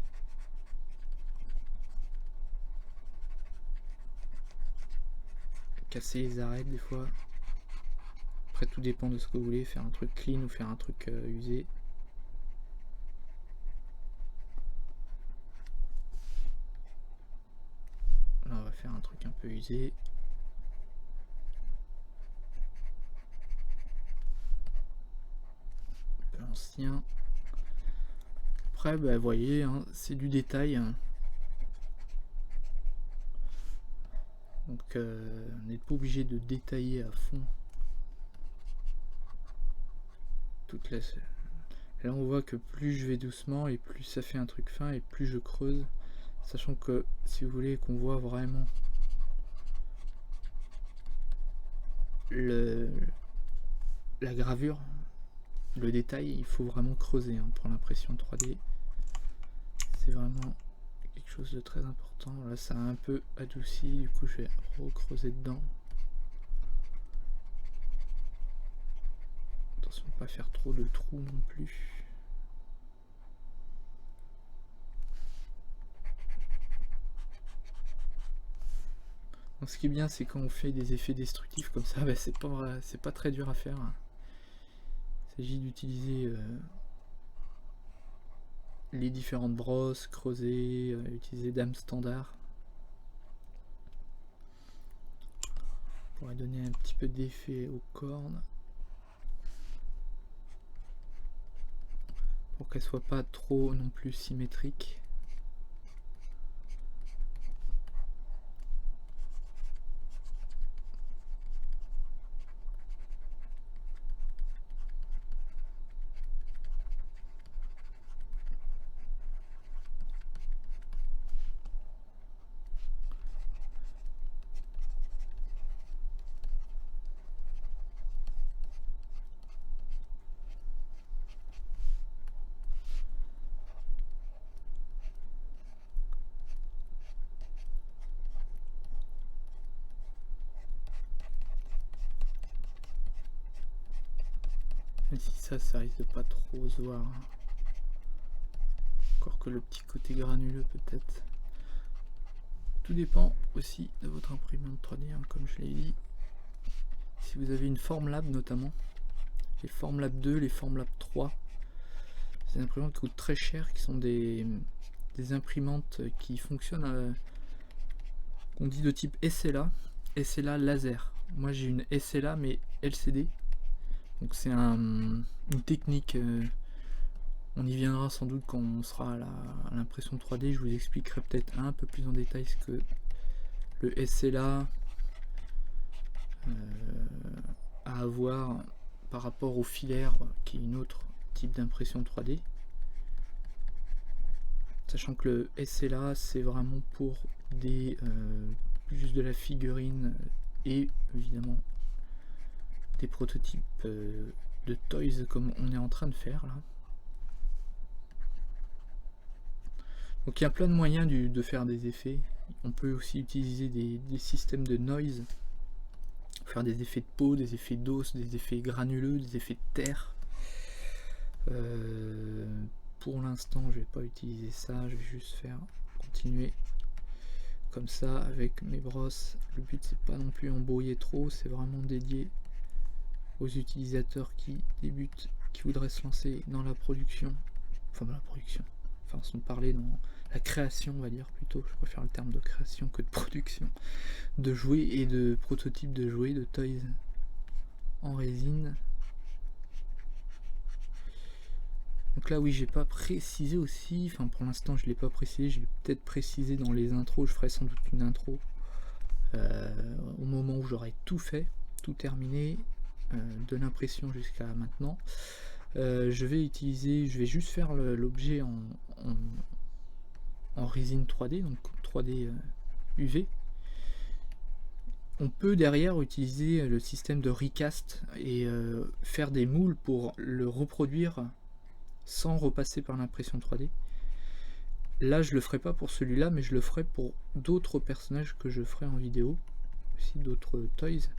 Casser les arêtes des fois. Après tout dépend de ce que vous voulez, faire un truc clean ou faire un truc usé. Là on va faire un truc un peu usé. Un peu ancien. Après bah, vous voyez, hein, c'est du détail. Hein. Donc on n'est pas obligé de détailler à fond toute la... Là on voit que plus je vais doucement et plus ça fait un truc fin et plus je creuse, sachant que si vous voulez qu'on voit vraiment la gravure, le détail, il faut vraiment creuser hein, pour l'impression 3D. C'est vraiment quelque chose de très important. Là ça a un peu adouci, du coup je vais recreuser dedans. Attention de ne pas faire trop de trous non plus. Donc, ce qui est bien, c'est quand on fait des effets destructifs comme ça, bah, c'est pas très dur à faire. Il s'agit d'utiliser les différentes brosses, creuser, utiliser dame standard. On pourrait donner un petit peu d'effet aux cornes. Pour qu'elles soient pas trop non plus symétriques. Même si ça risque de pas trop se voir. Encore que le petit côté granuleux peut-être. Tout dépend aussi de votre imprimante 3D, hein, comme je l'ai dit. Si vous avez une Formlab notamment, les Formlab 2, les Formlab 3, c'est des imprimantes qui coûtent très cher, qui sont des imprimantes qui fonctionnent, qu'on dit de type SLA, SLA laser. Moi j'ai une SLA mais LCD. Donc c'est une technique, on y viendra sans doute quand on sera à l'impression 3D, je vous expliquerai peut-être un peu plus en détail ce que le SLA à avoir par rapport au filaire qui est une autre type d'impression 3D. Sachant que le SLA c'est vraiment pour juste de la figurine et évidemment des prototypes de toys comme on est en train de faire là. Donc il y a plein de moyens de faire des effets. On peut aussi utiliser des systèmes de noise, faire des effets de peau, des effets d'os, des effets granuleux, des effets de terre. Pour l'instant je vais pas utiliser ça, je vais juste continuer comme ça avec mes brosses. Le but c'est pas non plus embrouiller trop, c'est vraiment dédié aux utilisateurs qui débutent, qui voudraient se lancer dans la production, sans parler dans la création on va dire plutôt, je préfère le terme de création que de production, de jouets et de prototypes de jouets, de toys en résine. Donc là oui j'ai pas précisé aussi, enfin pour l'instant je l'ai pas précisé, je vais peut-être préciser dans les intros, je ferai sans doute une intro au moment où j'aurai tout fait, tout terminé, de l'impression jusqu'à maintenant. Je vais juste faire l'objet en résine 3D, donc 3D UV. On peut derrière utiliser le système de recast et faire des moules pour le reproduire sans repasser par l'impression 3D. Là je le ferai pas pour celui-là, mais je le ferai pour d'autres personnages que je ferai en vidéo, aussi d'autres toys.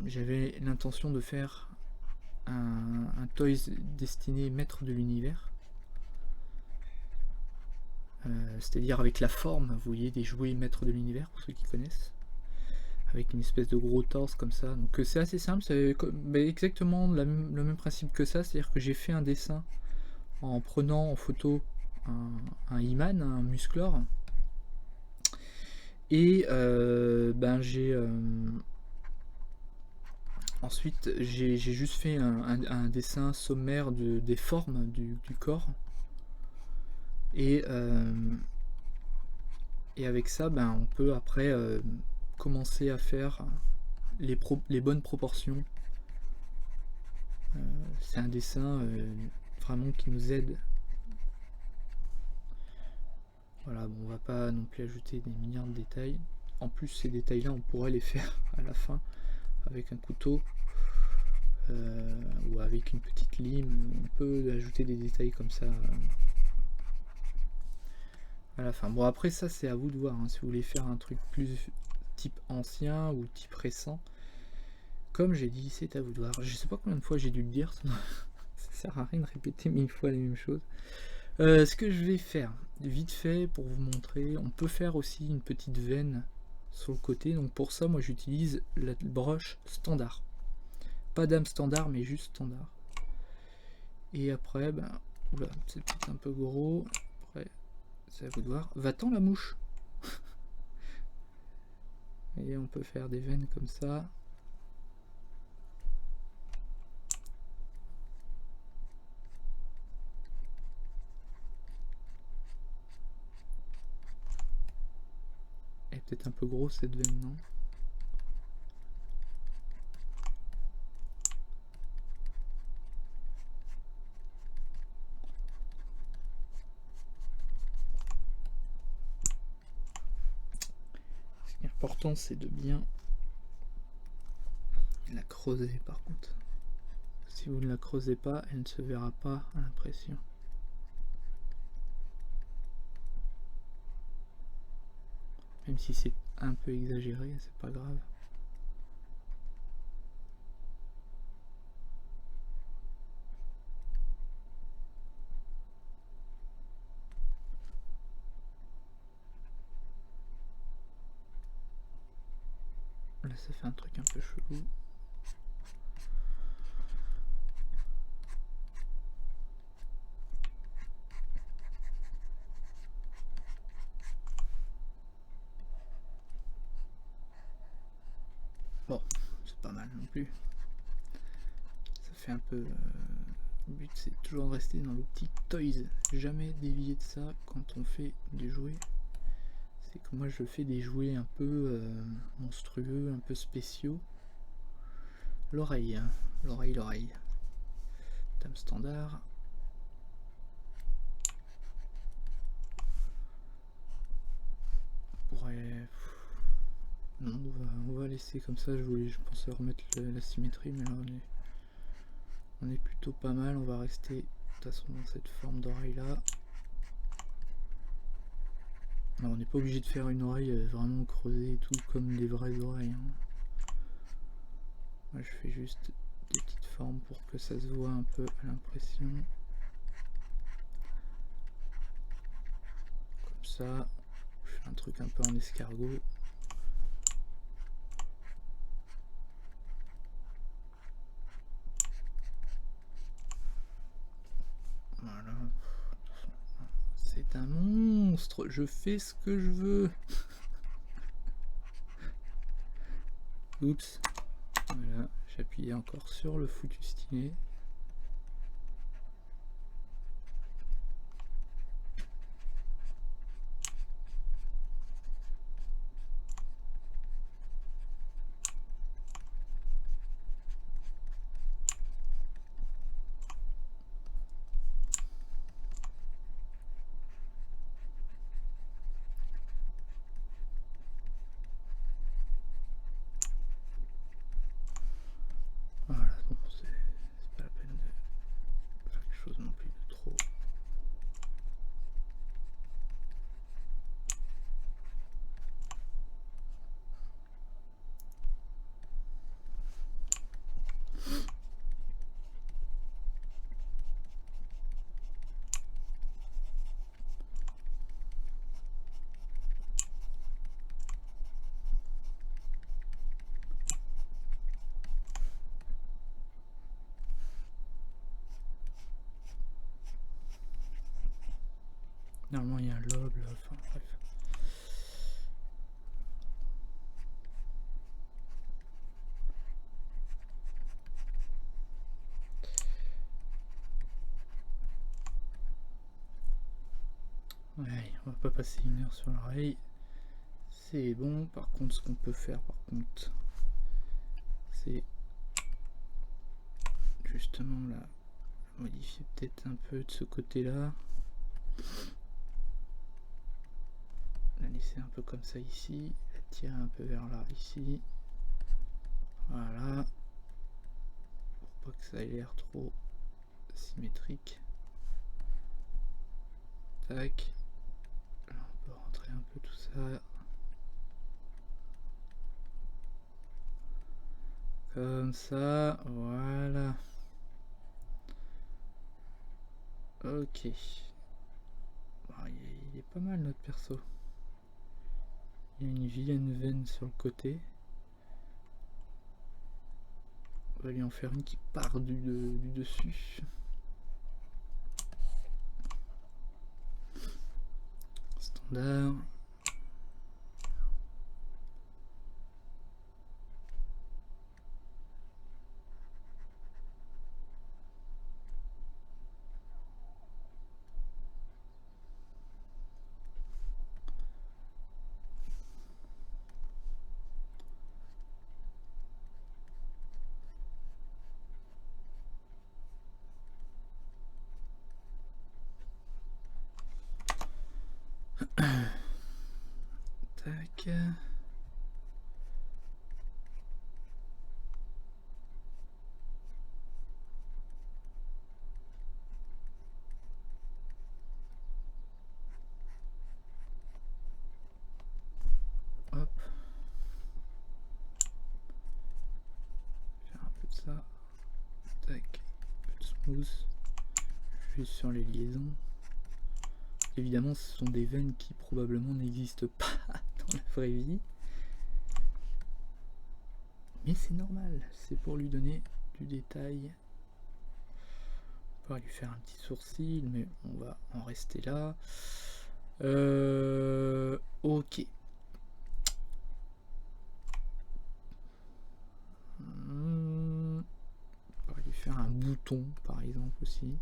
J'avais l'intention de faire un toys destiné maître de l'univers, c'est-à-dire avec la forme, vous voyez, des jouets maîtres de l'univers pour ceux qui connaissent, avec une espèce de gros torse comme ça. Donc c'est assez simple, c'est exactement le même principe que ça, c'est-à-dire que j'ai fait un dessin en prenant en photo un He-Man, un Musclor, et ensuite j'ai juste fait un dessin sommaire des formes du corps, et avec ça on peut après commencer à faire les bonnes proportions. C'est un dessin vraiment qui nous aide. Voilà, bon, on va pas non plus ajouter des milliards de détails. En plus, ces détails-là, on pourrait les faire à la fin avec un couteau ou avec une petite lime. On peut ajouter des détails comme ça à la fin. Bon, après ça, c'est à vous de voir. Hein, si vous voulez faire un truc plus type ancien ou type récent, comme j'ai dit, c'est à vous de voir. Je sais pas combien de fois j'ai dû le dire. Ça sert à rien de répéter 1000 fois les mêmes choses. Ce que je vais faire, vite fait, pour vous montrer, on peut faire aussi une petite veine sur le côté. Donc pour ça, moi j'utilise la broche standard. Pas dame standard, mais juste standard. Et après, ben, oula, c'est peut-être un peu gros. Après, c'est à vous de voir. Va-t'en la mouche. Et on peut faire des veines comme ça. Elle est peut-être un peu grosse cette veine, non? Ce qui est important, c'est de bien la creuser par contre. Si vous ne la creusez pas, elle ne se verra pas à l'impression. Même si c'est un peu exagéré, c'est pas grave. Là, ça fait un truc un peu chelou. Bon, c'est pas mal non plus. Ça fait un peu... Le but, c'est toujours de rester dans le petit toys. Jamais dévier de ça quand on fait des jouets. C'est que moi, je fais des jouets un peu monstrueux, un peu spéciaux. L'oreille, hein. L'oreille. Dame standard. Pourrait... Non, on va laisser comme ça. Je pensais remettre la symétrie, mais là on est plutôt pas mal. On va rester de toute façon dans cette forme d'oreille là. Alors, on n'est pas obligé de faire une oreille vraiment creusée et tout comme des vraies oreilles. Hein. Moi je fais juste des petites formes pour que ça se voit un peu à l'impression. Comme ça. Je fais un truc un peu en escargot. Voilà. C'est un monstre. Je fais ce que je veux. Oups. Voilà. J'appuyais encore sur le foutu stylet. Voilà, bon, c'est pas la peine de faire quelque chose non plus de trop. Normalement il y a un lobe là, enfin bref. Ouais, on va pas passer une heure sur l'oreille. C'est bon, par contre ce qu'on peut faire par contre, c'est justement là, modifier peut-être un peu de ce côté là. la laisser un peu comme ça ici, la tirer un peu vers là ici. Voilà. Pour pas que ça ait l'air trop symétrique. Tac. Là on peut rentrer un peu tout ça. Comme ça, voilà. Ok. Bon, il est pas mal notre perso. Il y a une vilaine veine sur le côté. On va lui en faire une qui part du dessus. Standard. Tac. Hop. Faire un peu de ça. Tac. Un peu de smooth. Juste sur les liaisons. Évidemment, ce sont des veines qui probablement n'existent pas dans la vraie vie. Mais c'est normal, c'est pour lui donner du détail. On va lui faire un petit sourcil, mais on va en rester là. Ok. On va lui faire un bouton, par exemple, aussi.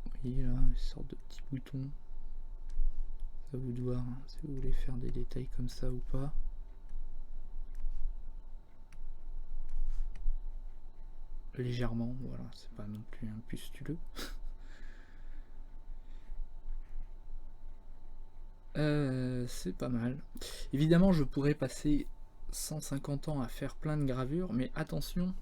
Vous voyez là, une sorte de petit bouton. Ça vous de voir hein, si vous voulez faire des détails comme ça ou pas. Légèrement, voilà, c'est pas non plus un pustuleux. C'est pas mal. Évidemment, je pourrais passer 150 ans à faire plein de gravures, mais attention,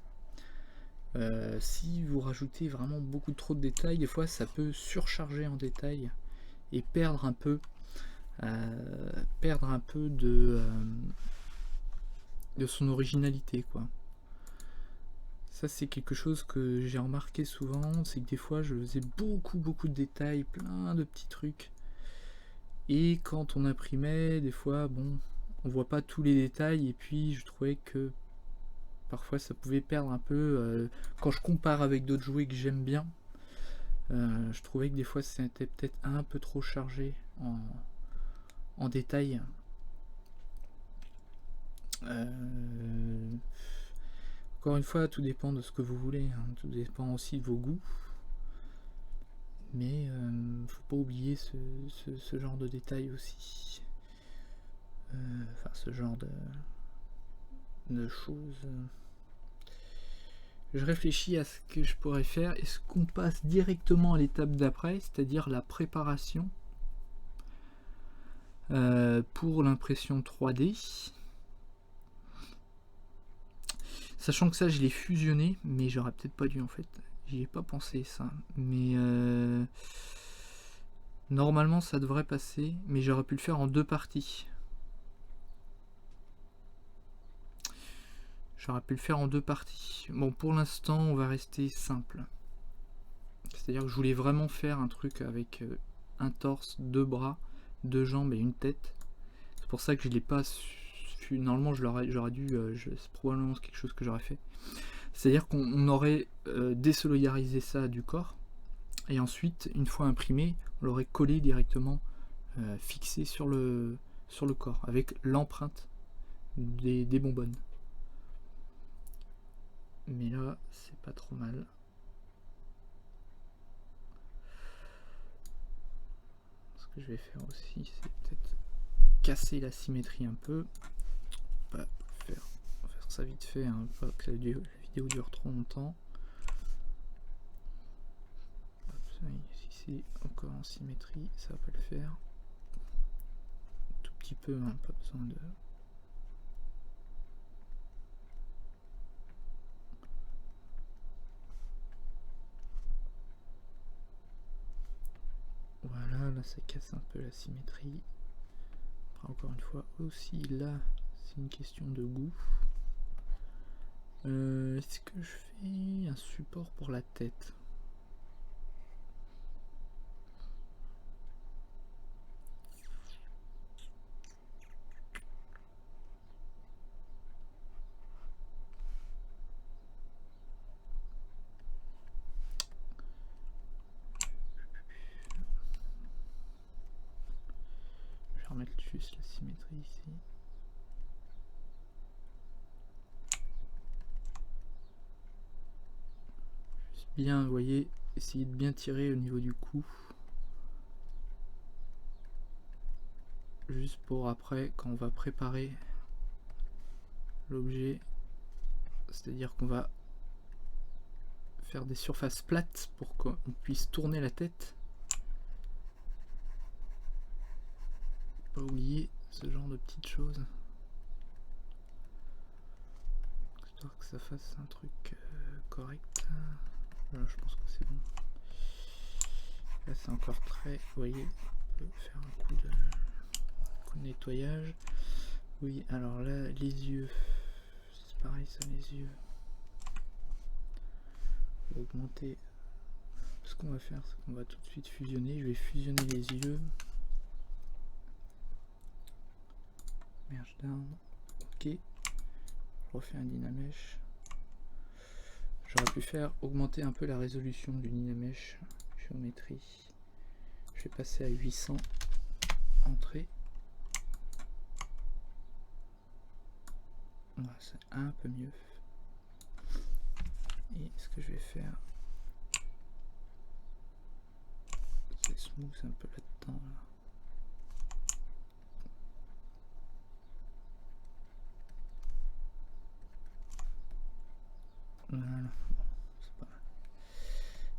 si vous rajoutez vraiment beaucoup trop de détails, des fois ça peut surcharger en détails et perdre un peu de son originalité, quoi. Ça c'est quelque chose que j'ai remarqué souvent, c'est que des fois je faisais beaucoup de détails, plein de petits trucs. Et quand on imprimait, des fois, bon, on voit pas tous les détails, et puis je trouvais que parfois ça pouvait perdre un peu. Quand je compare avec d'autres jouets que j'aime bien, je trouvais que des fois c'était peut-être un peu trop chargé en détails. Encore une fois, tout dépend de ce que vous voulez, hein, tout dépend aussi de vos goûts. Mais faut pas oublier ce genre de détails aussi. Enfin, ce genre de choses. Je réfléchis à ce que je pourrais faire. Est-ce qu'on passe directement à l'étape d'après, c'est-à-dire la préparation pour l'impression 3D, sachant que ça je l'ai fusionné, mais j'aurais peut-être pas dû en fait. J'y ai pas pensé ça, mais normalement ça devrait passer, mais j'aurais pu le faire en deux parties. J'aurais pu le faire en deux parties. Bon, pour l'instant, on va rester simple. C'est-à-dire que je voulais vraiment faire un truc avec un torse, deux bras, deux jambes et une tête. C'est pour ça que je l'ai pas su. Normalement, j'aurais dû. C'est probablement quelque chose que j'aurais fait. C'est-à-dire qu'on aurait désolidarisé ça du corps. Et ensuite, une fois imprimé, on l'aurait collé directement, fixé sur le corps, avec l'empreinte des bonbonnes. Mais là, c'est pas trop mal. Ce que je vais faire aussi, c'est peut-être casser la symétrie un peu. On va faire ça vite fait, hein, pas que la vidéo dure trop longtemps. Hop, si c'est encore en symétrie, ça va pas le faire. petit peu, hein, pas besoin de... Voilà, là ça casse un peu la symétrie. Après, encore une fois, aussi là, c'est une question de goût. Est-ce que je fais un support pour la tête? Je vais remettre juste la symétrie ici. Juste bien, vous voyez, essayer de bien tirer au niveau du cou. Juste pour après, quand on va préparer l'objet, c'est-à-dire qu'on va faire des surfaces plates pour qu'on puisse tourner la tête. Pas oublier ce genre de petites choses, histoire que ça fasse un truc correct. Là je pense que c'est bon. Là c'est encore très, vous voyez, on peut faire un coup de nettoyage. Oui, alors là les yeux, c'est pareil ça, les yeux. On va augmenter. Ce qu'on va faire, c'est qu'on va tout de suite fusionner. Je vais fusionner les yeux. Merge down. Ok. Je refais un Dynamesh. J'aurais pu faire augmenter un peu la résolution du Dynamesh. Géométrie. Je vais passer à 800. Entrée. Voilà, c'est un peu mieux. Et ce que je vais faire, c'est smooth un peu là-dedans. Là. Voilà, bon,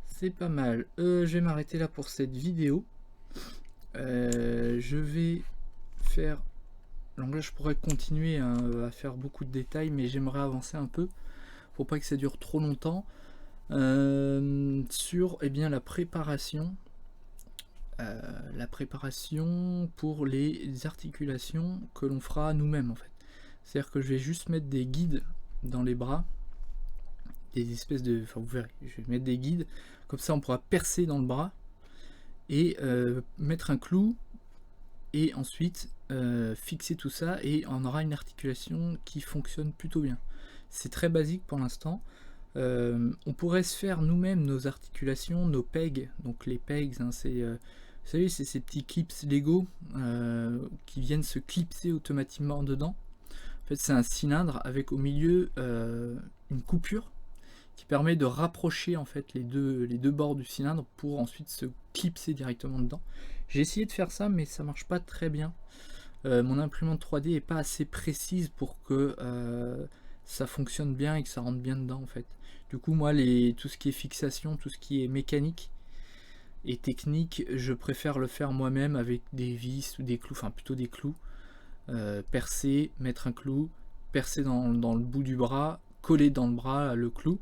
c'est pas mal. Je vais m'arrêter là pour cette vidéo. Je vais faire... Donc là je pourrais continuer à faire beaucoup de détails, mais j'aimerais avancer un peu pour pas que ça dure trop longtemps sur la préparation pour les articulations que l'on fera nous-mêmes en fait. C'est-à-dire que je vais juste mettre des guides dans les bras, des espèces de... Enfin vous verrez, je vais mettre des guides, comme ça on pourra percer dans le bras et mettre un clou et ensuite fixer tout ça et on aura une articulation qui fonctionne plutôt bien. C'est très basique pour l'instant. On pourrait se faire nous-mêmes nos articulations, nos pegs. Donc les pegs, hein, c'est vous savez, c'est ces petits clips Lego qui viennent se clipser automatiquement dedans. En fait, c'est un cylindre avec au milieu une coupure qui permet de rapprocher en fait les deux bords du cylindre pour ensuite se clipser directement dedans. J'ai essayé de faire ça, mais ça marche pas très bien. Mon imprimante 3D est pas assez précise pour que ça fonctionne bien et que ça rentre bien dedans en fait. Du coup moi tout ce qui est fixation, tout ce qui est mécanique et technique, je préfère le faire moi-même avec des vis ou des clous, enfin plutôt des clous, percer, mettre un clou, percer dans le bout du bras, coller dans le bras le clou,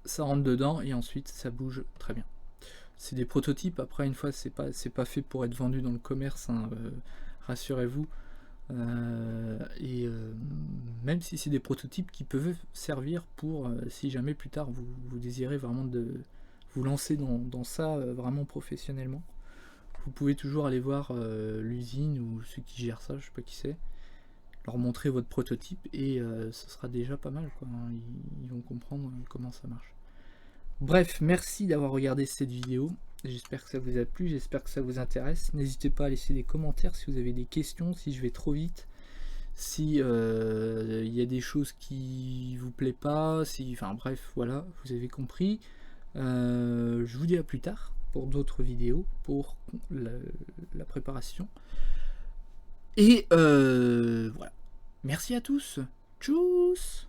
ça rentre dedans et ensuite ça bouge très bien. C'est des prototypes, après une fois c'est pas fait pour être vendu dans le commerce, hein, rassurez-vous. Même si c'est des prototypes qui peuvent servir pour si jamais plus tard vous désirez vraiment de vous lancer dans ça vraiment professionnellement, vous pouvez toujours aller voir l'usine ou ceux qui gèrent ça, je sais pas qui c'est, leur montrer votre prototype et ce sera déjà pas mal quoi, hein. Ils vont comprendre comment ça marche. Bref, merci d'avoir regardé cette vidéo. J'espère que ça vous a plu, j'espère que ça vous intéresse. N'hésitez pas à laisser des commentaires si vous avez des questions, si je vais trop vite, si y a des choses qui vous plaît pas, enfin bref, voilà, vous avez compris. Je vous dis à plus tard pour d'autres vidéos, pour la préparation. Et voilà. Merci à tous. Tchuss.